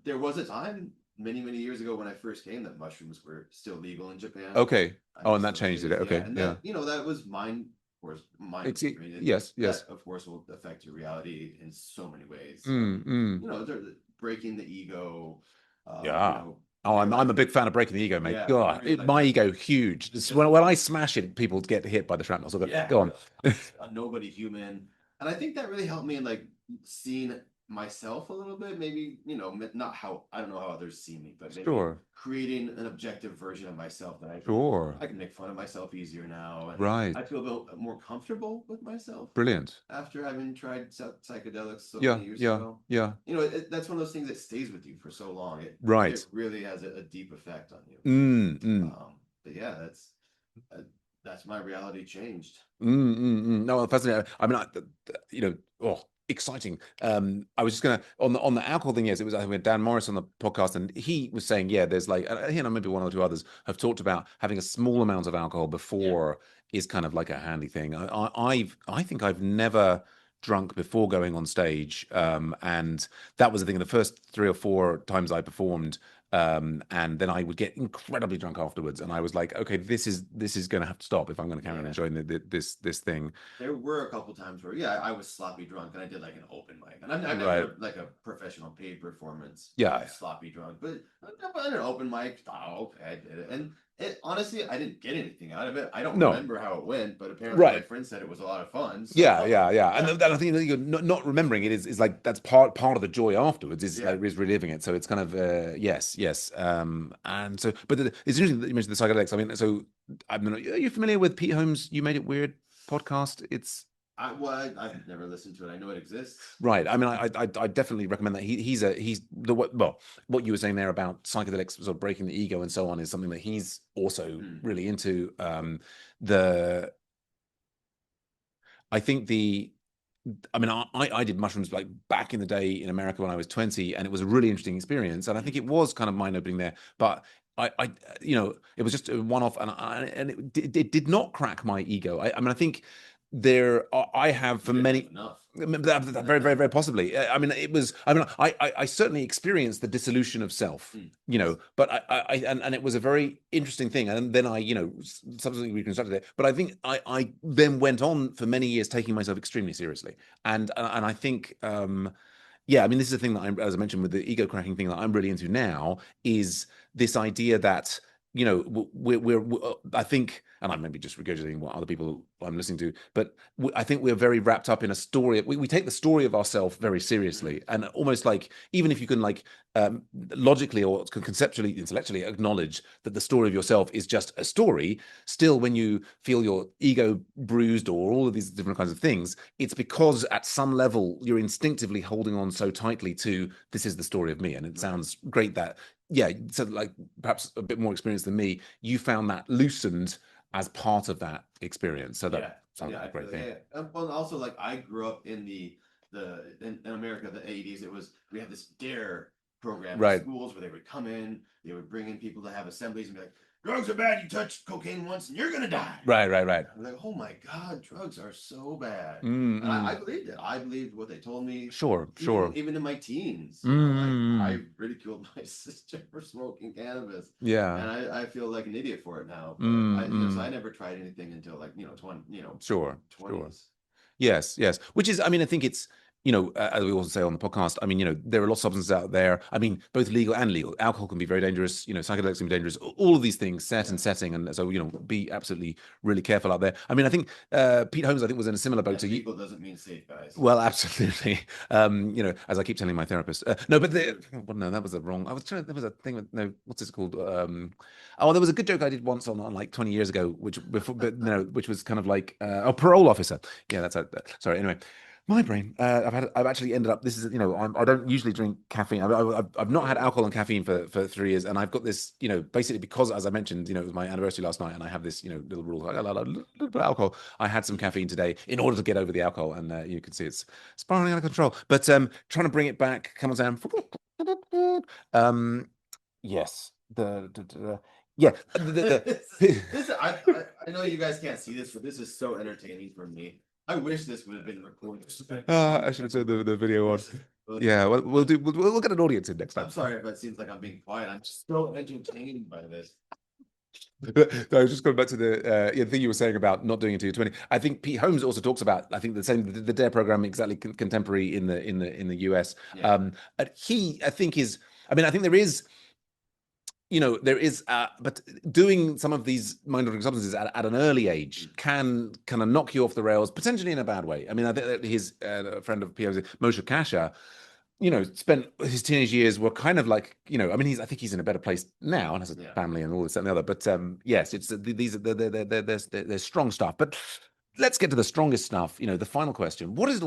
Speaker 2: There was a time many years ago when I first came that mushrooms were still legal in Japan.
Speaker 1: Okay.
Speaker 2: I
Speaker 1: Oh,
Speaker 2: mean,
Speaker 1: and that
Speaker 2: still
Speaker 1: changed it.
Speaker 2: is, yeah,
Speaker 1: Okay.
Speaker 2: and
Speaker 1: Yeah.
Speaker 2: that was mind, of course, mind
Speaker 1: It's
Speaker 2: altering.
Speaker 1: yes.
Speaker 2: That of course will affect your reality in so many ways.
Speaker 1: Mm.
Speaker 2: Breaking the ego.
Speaker 1: Yeah. Oh, I'm a
Speaker 2: realizing,
Speaker 1: big fan of breaking the ego, mate.
Speaker 2: yeah,
Speaker 1: God, my
Speaker 2: realizing
Speaker 1: ego huge.
Speaker 2: just
Speaker 1: When I smash it, people get hit by the shrapnel. So
Speaker 2: yeah,
Speaker 1: go on.
Speaker 2: a nobody human. And I think that really helped me in like seeing myself a little bit, maybe, not how, I don't know how others see me, but maybe
Speaker 1: Sure.
Speaker 2: creating an objective version of myself that
Speaker 1: Sure.
Speaker 2: I can make fun of myself easier now, and
Speaker 1: Right.
Speaker 2: I feel a bit more comfortable with myself
Speaker 1: Brilliant.
Speaker 2: after having tried psychedelics so
Speaker 1: Yeah.
Speaker 2: many years
Speaker 1: Yeah.
Speaker 2: ago.
Speaker 1: Yeah.
Speaker 2: That's one of those things that stays with you for so long. It
Speaker 1: Right.
Speaker 2: really has a deep effect on you.
Speaker 1: Mm.
Speaker 2: But yeah, uh, that's my reality changed.
Speaker 1: No, fascinating. I mean, oh, exciting. I was just gonna on the alcohol thing. Yes, it was. I think we had Dan Morris on the podcast, and he was saying, yeah, there's like, he and maybe one or two others have talked about having a small amount of alcohol
Speaker 2: Yeah.
Speaker 1: before is kind of like a handy thing. I think I've never drunk before going on stage, and that was the thing. The first 3 or 4 times I performed, and then I would get incredibly drunk afterwards, and I was like, okay, this is going to have to stop if I'm going to carry on
Speaker 2: Yeah.
Speaker 1: enjoying this thing.
Speaker 2: There were a couple times where, yeah, I was sloppy drunk, and I did like an open mic, and I've
Speaker 1: Right.
Speaker 2: never like a professional paid performance
Speaker 1: Yeah.
Speaker 2: sloppy drunk, but at an open mic, oh, okay, I did it, and honestly, I didn't get anything out of it. I don't
Speaker 1: No.
Speaker 2: remember how it went, but apparently my
Speaker 1: Right.
Speaker 2: friend said it was a lot of fun.
Speaker 1: Yeah,
Speaker 2: So
Speaker 1: yeah, yeah. And then I think that you're not remembering it is like that's part of the joy afterwards is
Speaker 2: yeah,
Speaker 1: like is reliving it. So it's kind of yes, yes. And so, but it's interesting that you mentioned the psychedelics. I mean, so I mean, are you familiar with Pete Holmes' "You Made It Weird" podcast? It's
Speaker 2: I've never listened to it. I know it exists.
Speaker 1: right. I mean, I definitely recommend that. He's the what you were saying there about psychedelics sort of breaking the ego and so on is something that he's also
Speaker 2: Hmm.
Speaker 1: really into. The I think the I mean, I did mushrooms like back in the day in America when I was 20, and it was a really interesting experience. And I think it was kind of mind opening there. But it was just a one off, and it did not crack my ego. I mean, I think I have for
Speaker 2: You didn't
Speaker 1: many.
Speaker 2: have enough.
Speaker 1: Very, very, very possibly. I mean, it was. I mean, I certainly experienced the dissolution of self,
Speaker 2: Hmm.
Speaker 1: but and it was a very interesting thing. And then I, subsequently reconstructed it. But I think I then went on for many years taking myself extremely seriously, and I think, yeah, I mean, this is the thing that as I mentioned with the ego cracking thing that I'm really into now is this idea that I think, and I may be just regurgitating what other people I'm listening to, but I think we're very wrapped up in a story. We take the story of ourselves very seriously, and almost like even if you can like logically or conceptually, intellectually acknowledge that the story of yourself is just a story, still when you feel your ego bruised or all of these different kinds of things, it's because at some level you're instinctively holding on so tightly to this is the story of me. And it sounds great that, yeah, so like perhaps a bit more experience than me, you found that loosened as part of that experience. So
Speaker 2: Yeah,
Speaker 1: that sounds
Speaker 2: yeah,
Speaker 1: like
Speaker 2: I
Speaker 1: a great
Speaker 2: feel
Speaker 1: thing.
Speaker 2: yeah. Well, also like I grew up in in America the '80s. We had this Dare program in
Speaker 1: Right.
Speaker 2: schools where they would come in, they would bring in people to have assemblies and be like, "Drugs are bad. You touch cocaine once and you're gonna die."
Speaker 1: Right.
Speaker 2: I'm like, "Oh my God, drugs are so bad," and I
Speaker 1: Mm.
Speaker 2: believed it. I believed what they told me.
Speaker 1: Sure.
Speaker 2: Even in my teens, I
Speaker 1: Mm.
Speaker 2: ridiculed my sister for smoking cannabis,
Speaker 1: Yeah.
Speaker 2: and I feel like an idiot for it now. But so I
Speaker 1: Mm.
Speaker 2: never tried anything until like 20,
Speaker 1: Sure.
Speaker 2: 20s.
Speaker 1: Yes. Which is, I mean, I think it's, as we also say on the podcast, I mean, there are lots of substances out there. I mean, both legal and illegal. Alcohol can be very dangerous. Psychedelics can be dangerous. All of these things, set
Speaker 2: Yeah.
Speaker 1: and setting, and so be absolutely really careful out there. I mean, I think Pete Holmes, I think, was in a similar boat
Speaker 2: And
Speaker 1: to you.
Speaker 2: legal doesn't mean safe, guys.
Speaker 1: Well, absolutely. As I keep telling my therapist, no, but well, no, that was a wrong. I was trying. There was a thing with no. What's it called? Oh, there was a good joke I did once on like 20 years ago, which before, but no, which was kind of like, parole officer. Yeah, that's a. Sorry. Anyway, my brain. I've actually ended up. This is, I don't usually drink caffeine. I've not had alcohol and caffeine for 3 years, and I've got this, basically because, as I mentioned, it was my anniversary last night, and I have this, little rule, like, a little bit of alcohol. I had some caffeine today in order to get over the alcohol, and you can see it's spiraling out of control. But trying to bring it back. Come on, Sam. Um, yes. Yeah.
Speaker 2: I know you guys can't see this, but this is so entertaining for me. I wish this would have been recorded.
Speaker 1: I should have turned the video on.
Speaker 2: But
Speaker 1: Yeah, well, we'll get an audience in next time.
Speaker 2: I'm sorry if it seems like I'm being quiet. I'm just so entertained by this.
Speaker 1: No, I was just going back to the thing you were saying about not doing it until you're 20. I think Pete Holmes also talks about, I think, the same, the DARE program, exactly contemporary in the US.
Speaker 2: Yeah.
Speaker 1: I think I mean, I think there is, but doing some of these mind-altering substances at an early age can kind of knock you off the rails, potentially in a bad way. I mean, I think that his friend of P.O.'s, Moshe Kasher, spent his teenage years were kind of like, I mean, I think he's in a better place now and has a
Speaker 2: Yeah.
Speaker 1: family and all this and the other. But yes, it's these are they're strong stuff. But let's get to the strongest stuff. The final question: What does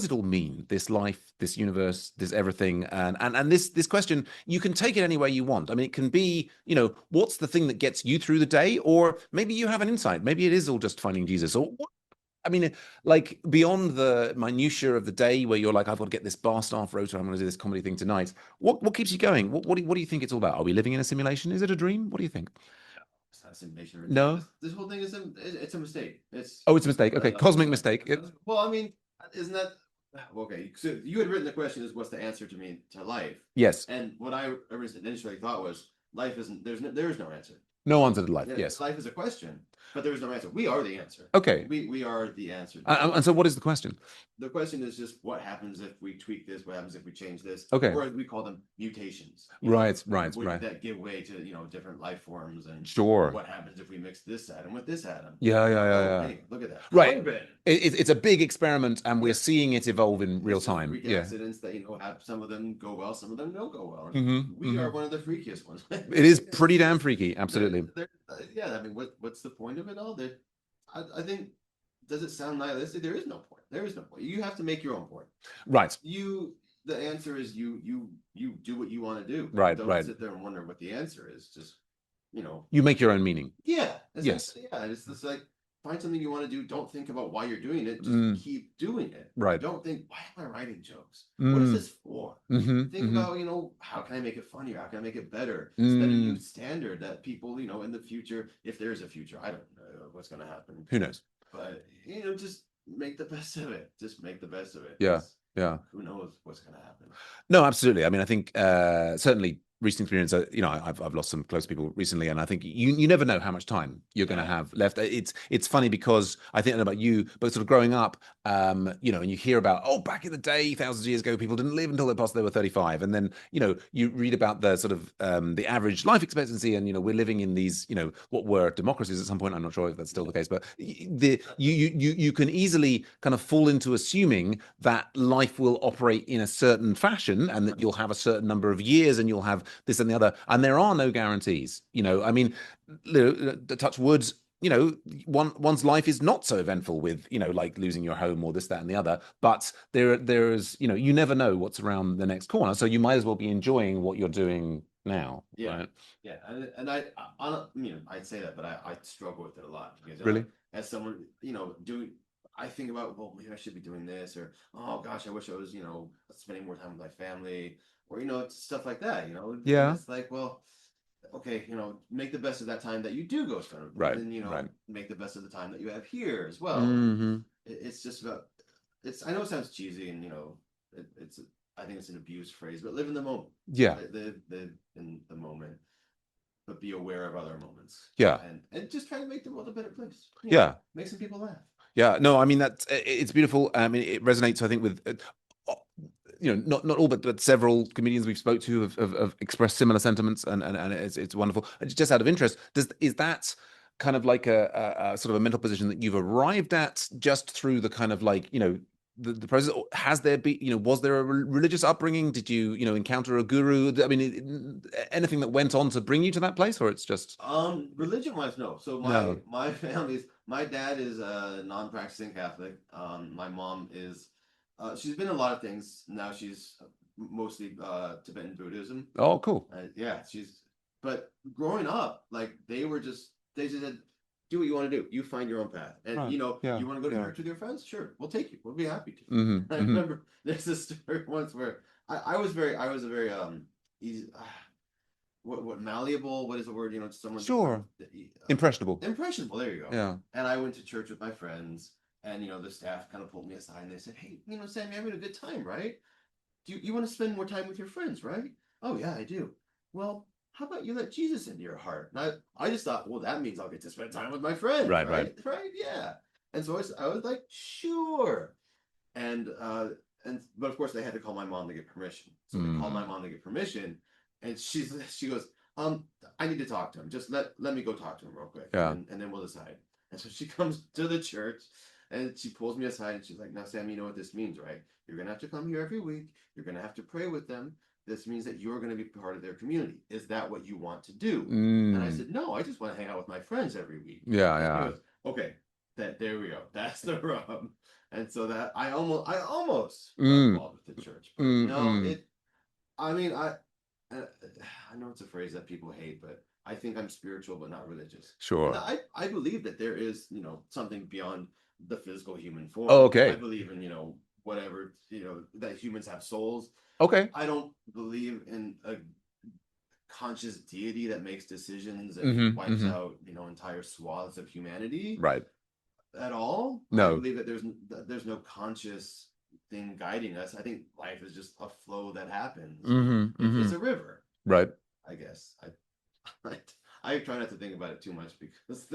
Speaker 1: it all mean? This life, this universe, this everything, and this question, you can take it any way you want. I mean, it can be, what's the thing that gets you through the day, or maybe you have an insight. Maybe it is all just finding Jesus, or I mean, like beyond the minutiae of the day where you're like, I've got to get this bar staff rota, I'm going to do this comedy thing tonight. What keeps you going? What do you think it's all about? Are we living in a simulation? Is it a dream? What do you think?
Speaker 2: It's not a simulation or a dream.
Speaker 1: No?
Speaker 2: This whole thing is it's a mistake. It's
Speaker 1: Oh, it's a mistake. Okay, cosmic mistake.
Speaker 2: well, I mean, isn't that okay? So you had written the question is what's the answer to me to life?
Speaker 1: Yes.
Speaker 2: And what I initially thought was life isn't there is no answer.
Speaker 1: No answer to life. Yes.
Speaker 2: Life is a question, but there is no answer. We are the answer.
Speaker 1: Okay.
Speaker 2: We are the answer.
Speaker 1: And so what is the question?
Speaker 2: The question is just what happens if we tweak this? What happens if we change this?
Speaker 1: Okay.
Speaker 2: Or we call them mutations.
Speaker 1: Right.
Speaker 2: That give way to different life forms and
Speaker 1: sure.
Speaker 2: What happens if we mix this atom with this atom?
Speaker 1: Yeah.
Speaker 2: Hey, look at that.
Speaker 1: Right. It's a big experiment, and we're seeing it evolve in real time.
Speaker 2: Freak accidents that have some of them go well, some of them don't go well.
Speaker 1: We
Speaker 2: are one of the freakiest ones.
Speaker 1: It is pretty damn freaky. Absolutely.
Speaker 2: I mean, what's the point of it all? I think. Does it sound nihilistic? There is no point. There is no point. You have to make your own point.
Speaker 1: Right.
Speaker 2: The answer is you do what you want to do.
Speaker 1: Right.
Speaker 2: Don't sit there and wonder what the answer is. Just
Speaker 1: you make your own meaning.
Speaker 2: Yeah.
Speaker 1: Yes.
Speaker 2: Yeah. It's just like find something you want to do. Don't think about why you're doing it. Just keep doing it.
Speaker 1: Right.
Speaker 2: Don't think, why am I writing jokes? What is this for? Think about, how can I make it funnier? How can I make it better? Set a new standard that people, in the future, if there's a future, I don't know what's going to happen.
Speaker 1: Who knows?
Speaker 2: But just make the best of it. Just make the best of it.
Speaker 1: Yeah.
Speaker 2: Who knows what's going to happen?
Speaker 1: No, absolutely. I mean, I think certainly recent experience. I've lost some close people recently, and I think you never know how much time you're going to have left. It's funny because I think I don't know about you, but sort of growing up, and you hear about back in the day, thousands of years ago, people didn't live until they were 35, and then you read about the sort of the average life expectancy, and we're living in these what were democracies at some point. I'm not sure if that's still the case, but you can easily kind of fall into assuming that life will operate in a certain fashion, and that you'll have a certain number of years, and you'll have this and the other, and there are no guarantees. I mean, touch wood, one's life is not so eventful with like losing your home or this, that, and the other, but there's you never know what's around the next corner, so you might as well be enjoying what you're doing now. Right?
Speaker 2: And I'd say that, but I struggle with it a lot because
Speaker 1: really,
Speaker 2: as someone I think about, well, maybe I should be doing this, or oh gosh, I wish I was spending more time with my family, or stuff like that.
Speaker 1: Yeah.
Speaker 2: And it's like, well, okay, make the best of that time that you do go spend with them,
Speaker 1: right,
Speaker 2: and make the best of the time that you have here as well. It's just about I know it sounds cheesy, and it's I think it's an abused phrase, but live in the moment.
Speaker 1: Yeah.
Speaker 2: Live in the moment, but be aware of other moments.
Speaker 1: Yeah.
Speaker 2: And just try to make the world a better place. Make some people laugh.
Speaker 1: Yeah, no, I mean it's beautiful. I mean it resonates, I think, with not all, but several comedians we've spoke to have expressed similar sentiments, and it's wonderful. Just out of interest, is that kind of like a sort of a mental position that you've arrived at just through the kind of like the process? Has there been was there a religious upbringing? Did you encounter a guru? I mean, anything that went on to bring you to that place, or it's just
Speaker 2: religion wise? No. So my family's, my dad is a non-practicing Catholic. My mom is she's been in a lot of things. Now she's mostly Tibetan Buddhism.
Speaker 1: Oh, cool.
Speaker 2: But growing up, like they just said, do what you want to do. You find your own path. And you want to go to church with your friends? Sure, we'll take you. We'll be happy to. I remember there's a story once where I was a very easy what malleable, what is the word? Someone
Speaker 1: sure. Impressionable.
Speaker 2: Impressionable, there you go.
Speaker 1: Yeah.
Speaker 2: And I went to church with my friends, and the staff kind of pulled me aside and they said, hey, Sam, you're having a good time, right? Do you want to spend more time with your friends, right? Oh yeah, I do. Well, how about you let Jesus into your heart? And I just thought, well, that means I'll get to spend time with my friends. Right, yeah. And so I was like, sure. And but of course they had to call my mom to get permission. So they called my mom to get permission, and she goes, I need to talk to him. Just let me go talk to him real quick.
Speaker 1: Yeah.
Speaker 2: And then we'll decide. And so she comes to the church, And she pulls me aside and she's like, "Now, Sam, you know what this means, right? You're gonna have to come here every week. You're gonna have to pray with them. This means that you're gonna be part of their community. Is that what you want to do?" And I
Speaker 1: Mm.
Speaker 2: said, "No, I just want to hang out with my friends every week."
Speaker 1: Yeah,
Speaker 2: And she
Speaker 1: yeah.
Speaker 2: goes, "Okay, that there we go. That's the rub." And so that I almost got
Speaker 1: Mm,
Speaker 2: involved with the church, but
Speaker 1: mm,
Speaker 2: no,
Speaker 1: mm.
Speaker 2: it. I mean, uh, I know it's a phrase that people hate, but I think I'm spiritual but not religious. And
Speaker 1: Sure.
Speaker 2: I believe that there is, something beyond the physical human
Speaker 1: Oh,
Speaker 2: form. I
Speaker 1: okay.
Speaker 2: believe in, whatever, that humans have souls.
Speaker 1: Okay.
Speaker 2: I don't believe in a conscious deity that makes decisions and
Speaker 1: Hmm,
Speaker 2: wipes
Speaker 1: hmm.
Speaker 2: out, entire swaths of humanity
Speaker 1: Right.
Speaker 2: at all. I
Speaker 1: No.
Speaker 2: believe that there's no conscious thing guiding us. I think life is just a flow that happens.
Speaker 1: Hmm,
Speaker 2: It's
Speaker 1: hmm.
Speaker 2: a river,
Speaker 1: Right.
Speaker 2: I guess. I I try not to think about it too much because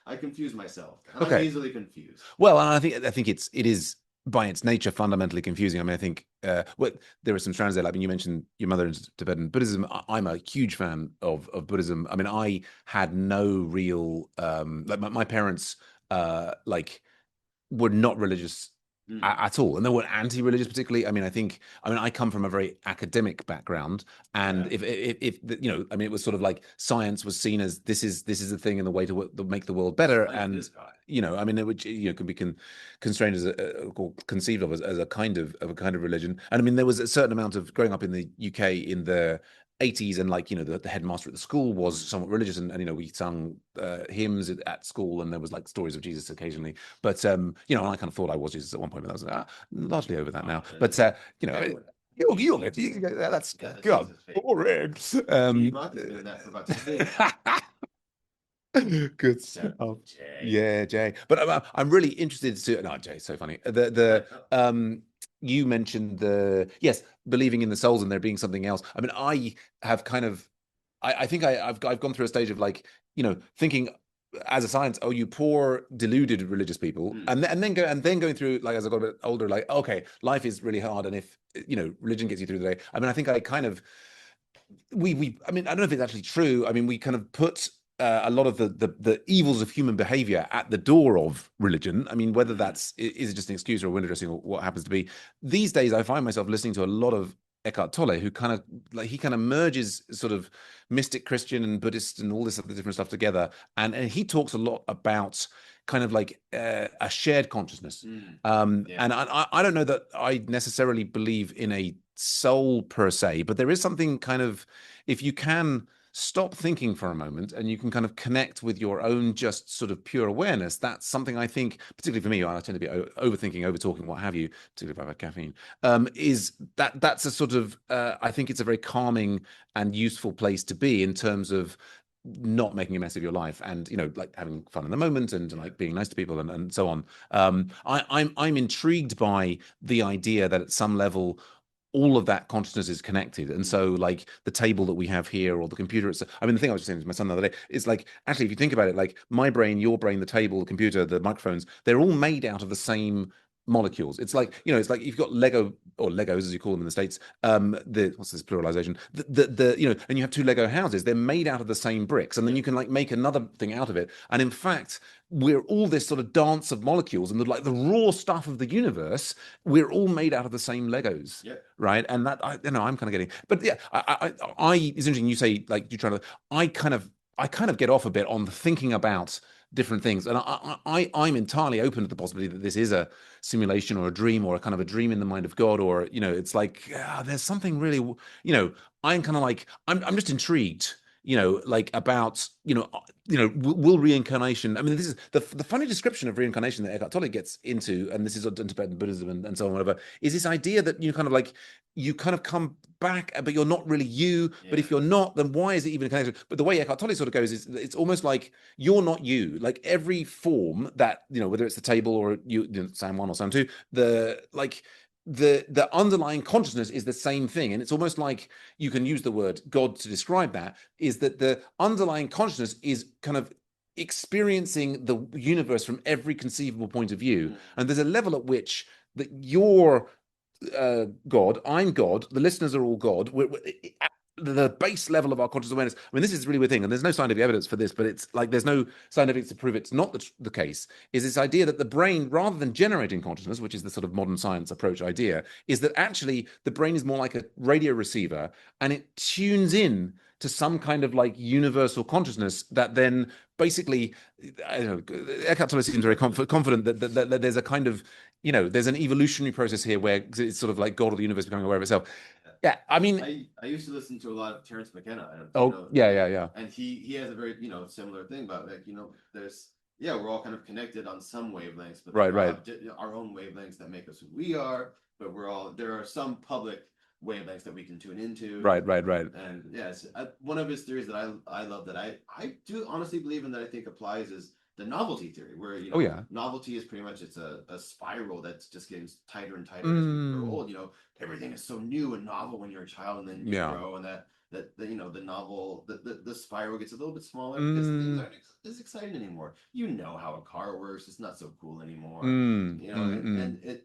Speaker 2: I confuse myself, and I'm
Speaker 1: Okay.
Speaker 2: easily confused.
Speaker 1: Well, and I think it is by its nature fundamentally confusing. I mean, I think there are some strands there. Like when you mentioned your mother is Tibetan Buddhism, I'm a huge fan of Buddhism. I mean, I had no real like my parents like were not religious
Speaker 2: Mm,
Speaker 1: at all, and they weren't anti-religious particularly. I mean, I come from a very academic background, and
Speaker 2: yeah,
Speaker 1: I mean, it was sort of like science was seen as this is the thing and the way to make the world
Speaker 2: just
Speaker 1: better,
Speaker 2: like
Speaker 1: and
Speaker 2: this guy.
Speaker 1: I mean, it would can be constrained as or conceived of as a kind of religion. And I mean, there was a certain amount of growing up in the UK in the 80s, and like the headmaster at the school was
Speaker 2: Mm,
Speaker 1: somewhat religious, and we sung hymns at school, and there was like stories of Jesus occasionally. But I kind of thought I was Jesus at one point, but I was largely over that now. But
Speaker 2: everyone,
Speaker 1: that's
Speaker 2: yeah, the
Speaker 1: God
Speaker 2: Jesus faith.
Speaker 1: boring.
Speaker 2: Steve Martin's been doing that for about 10 years.
Speaker 1: Good
Speaker 2: Except
Speaker 1: stuff.
Speaker 2: Jay.
Speaker 1: Yeah, Jay. But I'm really interested to. No, Jay's so funny. You mentioned yes, believing in the souls and there being something else. I mean, I have kind of, I think I've gone through a stage of like, thinking as a science, oh, you poor deluded religious people,
Speaker 2: Mm,
Speaker 1: and then going through like as I got a bit older, like okay, life is really hard, and if religion gets you through the day. I mean, I think I kind of I mean, I don't know if it's actually true. I mean, we kind of put a lot of the evils of human behavior at the door of religion. I mean, whether
Speaker 2: mm,
Speaker 1: is it just an excuse or window dressing or what happens to be. These days, I find myself listening to a lot of Eckhart Tolle, who kind of like he kind of merges sort of mystic Christian and Buddhist and all this other different stuff together, and he talks a lot about kind of like a shared consciousness.
Speaker 2: mm. Yeah.
Speaker 1: And I don't know that I necessarily believe in a soul per se, but there is something kind of, if you can stop thinking for a moment and you can kind of connect with your own just sort of pure awareness, that's something I think, particularly for me, I tend to be overthinking, over talking, what have you, particularly if I've had caffeine, is that's a sort of, I think it's a very calming and useful place to be in terms of not making a mess of your life and like having fun in the moment and
Speaker 2: Yeah.
Speaker 1: like being nice to people and so on. I'm intrigued by the idea that at some level all of that consciousness is connected. And
Speaker 2: Mm,
Speaker 1: so like the table that we have here or the computer, I mean, the thing I was just saying to my son the other day is like, actually, if you think about it, like my brain, your brain, the table, the computer, the microphones, they're all made out of the same molecules. It's like, it's like you've got Lego or Legos as you call them in the States. The what's this pluralization? And you have two Lego houses. They're made out of the same bricks, and then
Speaker 2: yeah.
Speaker 1: you can like make another thing out of it. And in fact, we're all this sort of dance of molecules, and the raw stuff of the universe. We're all made out of the same Legos,
Speaker 2: Yeah.
Speaker 1: right? And that I'm kind of getting, but yeah, it's interesting. You say like you try to, I kind of, I kind of get off a bit on thinking about different things, and I'm entirely open to the possibility that this is a simulation or a dream or a kind of a dream in the mind of God, or it's like there's something really, I'm kind of like I'm just intrigued. Like about will reincarnation. I mean, this is the funny description of reincarnation that Eckhart Tolle gets into, and this is on Tibetan Buddhism and so on, whatever. Is this idea that you kind of come back, but you're not really you. But
Speaker 2: Yeah.
Speaker 1: if you're not, then why is it even connected? But the way Eckhart Tolle sort of goes is it's almost like you're not you. Like every form that whether it's the table or Sam 1 or Sam 2, the like the underlying consciousness is the same thing, and it's almost like you can use the word God to describe that. Is that the underlying consciousness is kind of experiencing the universe from every conceivable point of view,
Speaker 2: Mm,
Speaker 1: and there's a level at which that you're God, I'm God, the listeners are all God. the base level of our conscious awareness. I mean, this is a really weird thing, and there's no scientific evidence for this, but it's like there's no scientific to prove it's not the case. Is this idea that the brain, rather than generating consciousness, which is the sort of modern science approach idea, is that actually the brain is more like a radio receiver, and it tunes in to some kind of like universal consciousness that then basically, I don't know, Eckhart Tolle seems very confident that there's a kind of, there's an evolutionary process here where it's sort of like God or the universe becoming aware of itself. Yeah, I mean,
Speaker 2: I used to listen to a lot of Terrence McKenna.
Speaker 1: yeah.
Speaker 2: And he has a very similar thing about like there's we're all kind of connected on some wavelengths, but
Speaker 1: right.
Speaker 2: our own wavelengths that make us who we are. But there are some public wavelengths that we can tune into.
Speaker 1: Right.
Speaker 2: And yes, one of his theories that I love that I do honestly believe in that I think applies is the novelty theory, where novelty is pretty much it's a spiral that's just getting tighter and tighter as we grow old. Everything is so new and novel when you're a child, and then you grow, and that the spiral gets a little bit smaller because things aren't as exciting anymore. How a car works, it's not so cool anymore.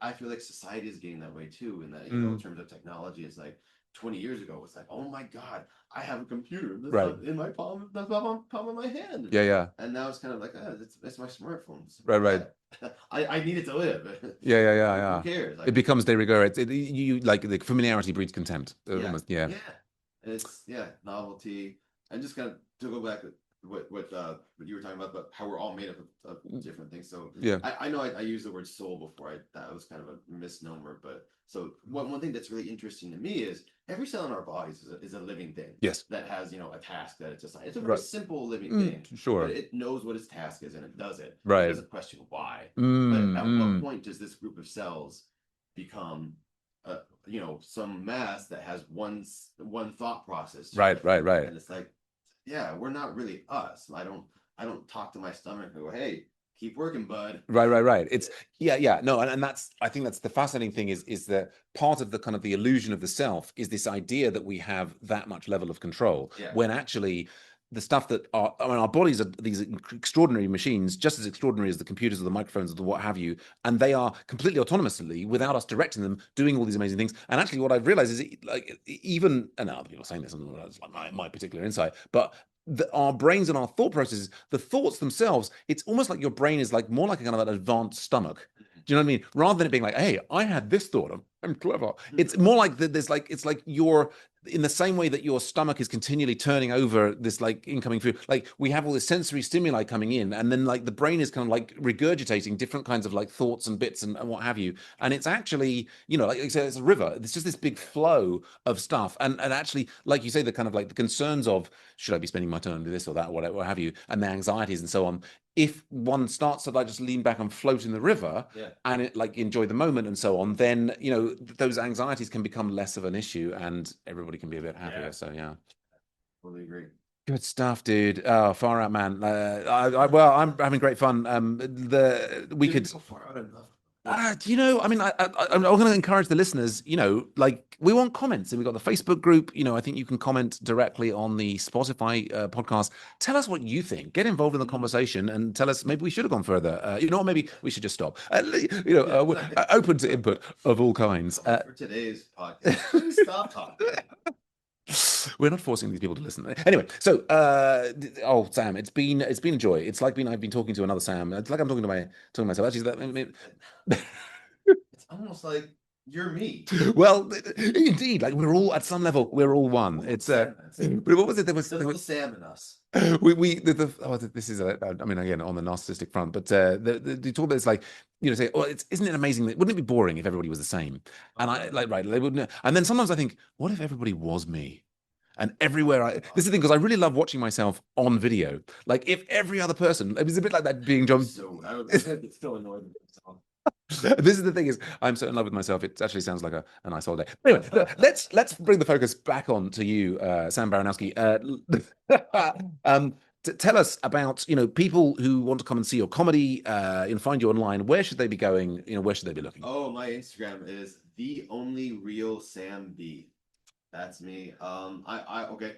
Speaker 2: I feel like society is getting that way too, and that in terms of technology, it's like 20 years ago, it's like, oh my God, I have a computer that's in my palm, that's palm of my hand.
Speaker 1: Yeah.
Speaker 2: And now it's kind of like, it's my smartphone.
Speaker 1: Right.
Speaker 2: I need it to live.
Speaker 1: Yeah.
Speaker 2: Who cares?
Speaker 1: It becomes de rigueur. You like the familiarity breeds contempt. Almost, yeah.
Speaker 2: And it's novelty. And just kind of to go back to what you were talking about how we're all made up of different things. So I know I used the word soul before. That was kind of a misnomer, but so one thing that's really interesting to me is every cell in our bodies is a living thing.
Speaker 1: Yes.
Speaker 2: That has a task that it's assigned. It's a very simple living thing.
Speaker 1: Sure.
Speaker 2: But it knows what its task is and it does it.
Speaker 1: Right.
Speaker 2: It doesn't question why. But at what point does this group of cells become some mass that has one thought process?
Speaker 1: Right.
Speaker 2: And it's like, we're not really us. I don't talk to my stomach and go, hey, keep working, bud.
Speaker 1: Right. It's no, and I think that's the fascinating thing is that part of the kind of the illusion of the self is this idea that we have that much level of control when actually the stuff that our bodies are these extraordinary machines, just as extraordinary as the computers or the microphones or the what have you, and they are completely autonomously, without us directing them, doing all these amazing things. And actually, what I've realized is even, and other people are saying this, and it's like my particular insight, but our brains and our thought processes, the thoughts themselves, it's almost like your brain is like more like a kind of an advanced stomach. Do you know what I mean? Rather than it being like, hey, I had this thought, I'm clever. It's more like it's like you're in the same way that your stomach is continually turning over this like incoming food. Like we have all this sensory stimuli coming in, and then like the brain is kind of like regurgitating different kinds of like thoughts and bits and what have you. And it's actually, like you say, it's a river. It's just this big flow of stuff. And actually, like you say, the kind of like the concerns of should I be spending my time with this or that, or whatever, what have you, and the anxieties and so on. If one starts to like just lean back and float in the river and it like enjoy the moment and so on, then those anxieties can become less of an issue and everybody can be a bit happier. So
Speaker 2: Totally agree.
Speaker 1: Good stuff, dude. Oh, far out, man. I'm having great fun. We could.
Speaker 2: Far out enough.
Speaker 1: I'm going to encourage the listeners, like we want comments, and we've got the Facebook group. I think you can comment directly on the Spotify podcast. Tell us what you think. Get involved in the conversation and tell us maybe we should have gone further. Maybe we should just stop. Open to input of all kinds.
Speaker 2: For today's podcast, stop talking.
Speaker 1: We're not forcing these people to listen. Anyway, so Sam, it's been a joy. It's like I've been talking to another Sam. It's like I'm talking to myself. Actually,
Speaker 2: it's almost like you're me.
Speaker 1: Well, indeed, like we're all at some level, we're all one. It's but what was it? There was
Speaker 2: Sam in us.
Speaker 1: This is again on the narcissistic front, but you talk about it's like say, isn't it amazing that wouldn't it be boring if everybody was the same? And I like right, they wouldn't. And then sometimes I think, what if everybody was me? And everywhere this is the thing, because I really love watching myself on video. Like if every other person, it was a bit like that being John.
Speaker 2: So I would still annoyed with myself.
Speaker 1: This is the thing is I'm so in love with myself. It actually sounds like a nice holiday. Anyway, let's bring the focus back on to you, Sam Baranowski. Tell us about people who want to come and see your comedy and find you online. Where should they be going? Where should they be looking?
Speaker 2: Oh, my Instagram is the only real Sam B. That's me. Okay.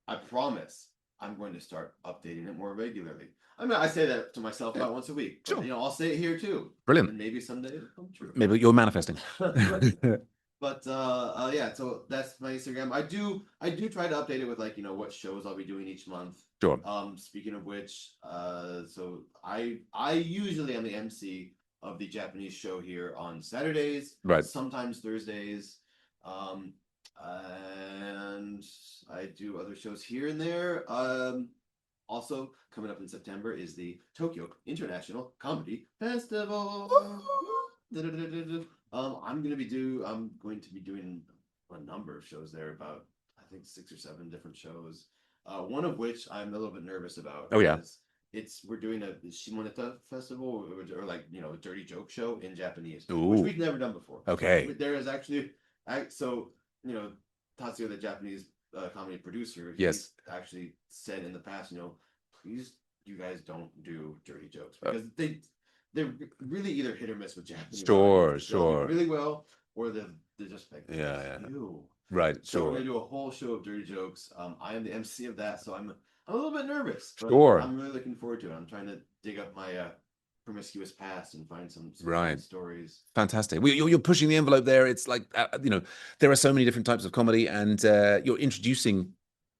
Speaker 2: I promise I'm going to start updating it more regularly. I say that to myself about once a week. But,
Speaker 1: Sure.
Speaker 2: I'll say it here too.
Speaker 1: Brilliant.
Speaker 2: And maybe someday it'll come true.
Speaker 1: Maybe you're manifesting.
Speaker 2: But yeah, so that's my Instagram. I do try to update it with like, what shows I'll be doing each month.
Speaker 1: Sure.
Speaker 2: Speaking of which, so I usually am the MC of the Japanese show here on Saturdays,
Speaker 1: Right.
Speaker 2: sometimes Thursdays. Um, and I do other shows here and there. Also coming up in September is the Tokyo International Comedy Festival. I'm going to be doing a number of shows there, about I think 6 or 7 different shows. One of which I'm a little bit nervous about
Speaker 1: Oh yeah.
Speaker 2: because we're doing a Shimoneta festival, or like, a dirty joke show in Japanese, which
Speaker 1: Ooh.
Speaker 2: we've never done before.
Speaker 1: Okay.
Speaker 2: There is actually, so you know Tatsuya, the Japanese comedy producer,
Speaker 1: Yes.
Speaker 2: he's actually said in the past, please, you guys don't do dirty jokes,
Speaker 1: Uh,
Speaker 2: because they're really either hit or miss with Japanese
Speaker 1: sure.
Speaker 2: audiences. They'll do
Speaker 1: Sure.
Speaker 2: really well, or they're just like,
Speaker 1: Yeah. Yeah.
Speaker 2: ew.
Speaker 1: Right.
Speaker 2: So we're
Speaker 1: Sure.
Speaker 2: gonna do a whole show of dirty jokes. I am the MC of that, so I'm a little bit nervous, but
Speaker 1: Sure.
Speaker 2: I'm really looking forward to it. I'm trying to dig up my promiscuous past and find some fun
Speaker 1: Right.
Speaker 2: stories.
Speaker 1: Fantastic. Well, you're pushing the envelope there. It's like, there are so many different types of comedy, and you're introducing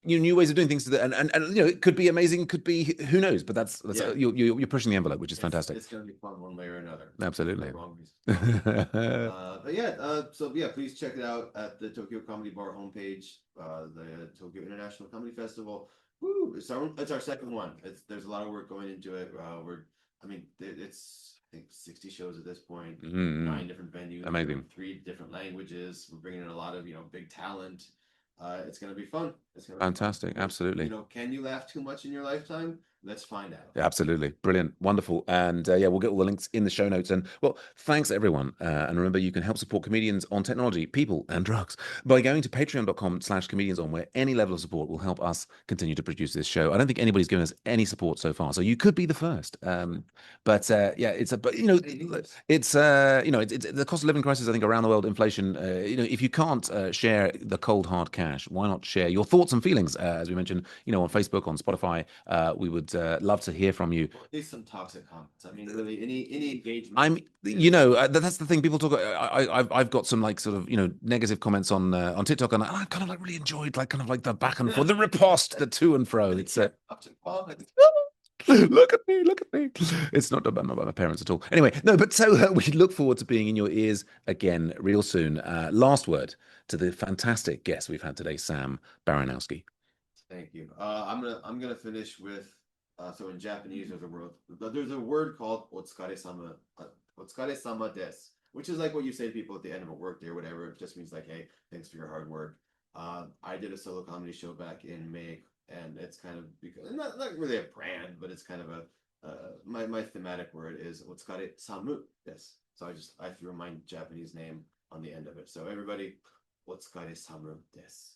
Speaker 1: new ways of doing things to the, and it could be amazing, could be, who knows, but that's
Speaker 2: Yeah.
Speaker 1: you're pushing the envelope, which is
Speaker 2: It's
Speaker 1: fantastic.
Speaker 2: it's gonna be fun one way or another.
Speaker 1: Absolutely.
Speaker 2: For the wrong reason. But yeah, so yeah, please check it out at the Tokyo Comedy Bar homepage. The Tokyo International Comedy Festival. Woo! It's our second one. There's a lot of work going into it. It's I think 60 shows at this point,
Speaker 1: Mm,
Speaker 2: 9 different venues,
Speaker 1: amazing.
Speaker 2: 3 different languages. We're bringing in a lot of big talent. It's gonna be fun. It's gonna be fun.
Speaker 1: Fantastic. Absolutely.
Speaker 2: Can you laugh too much in your lifetime? Let's find out.
Speaker 1: Yeah, absolutely. Brilliant. Wonderful. And yeah, we'll get all the links in the show notes. And well, thanks everyone. And remember, you can help support comedians on technology, people, and drugs by going to patreon.com/comedians where any level of support will help us continue to produce this show. I don't think anybody's given us any support so far, so you could be the first. But yeah, it's it's the cost of living crisis, I think, around the world, inflation. If you can't share the cold hard cash, why not share your thoughts and feelings? As we mentioned, on Facebook, on Spotify, we would love to hear from you.
Speaker 2: Or at least some toxic comments. I mean, really, any engagement.
Speaker 1: That's the thing. People talk. I've got some like sort of negative comments on TikTok, and I kind of like really enjoyed like kind of like the back and forth, the riposte, the to and fro. It's look at me, look at me. It's not about my parents at all. Anyway, no, but so we look forward to being in your ears again real soon. Last word to the fantastic guest we've had today, Sam Baranowski.
Speaker 2: Thank you. I'm gonna finish with so in Japanese there's a word called otsukare-sama desu, which is like what you say to people at the end of a work day or whatever. It just means like, hey, thanks for your hard work. I did a solo comedy show back in May, and it's kind of because not really a brand, but it's kind of my thematic word is otsukare-samu desu. So I threw my Japanese name on the end of it. So everybody, otsukare-samu desu.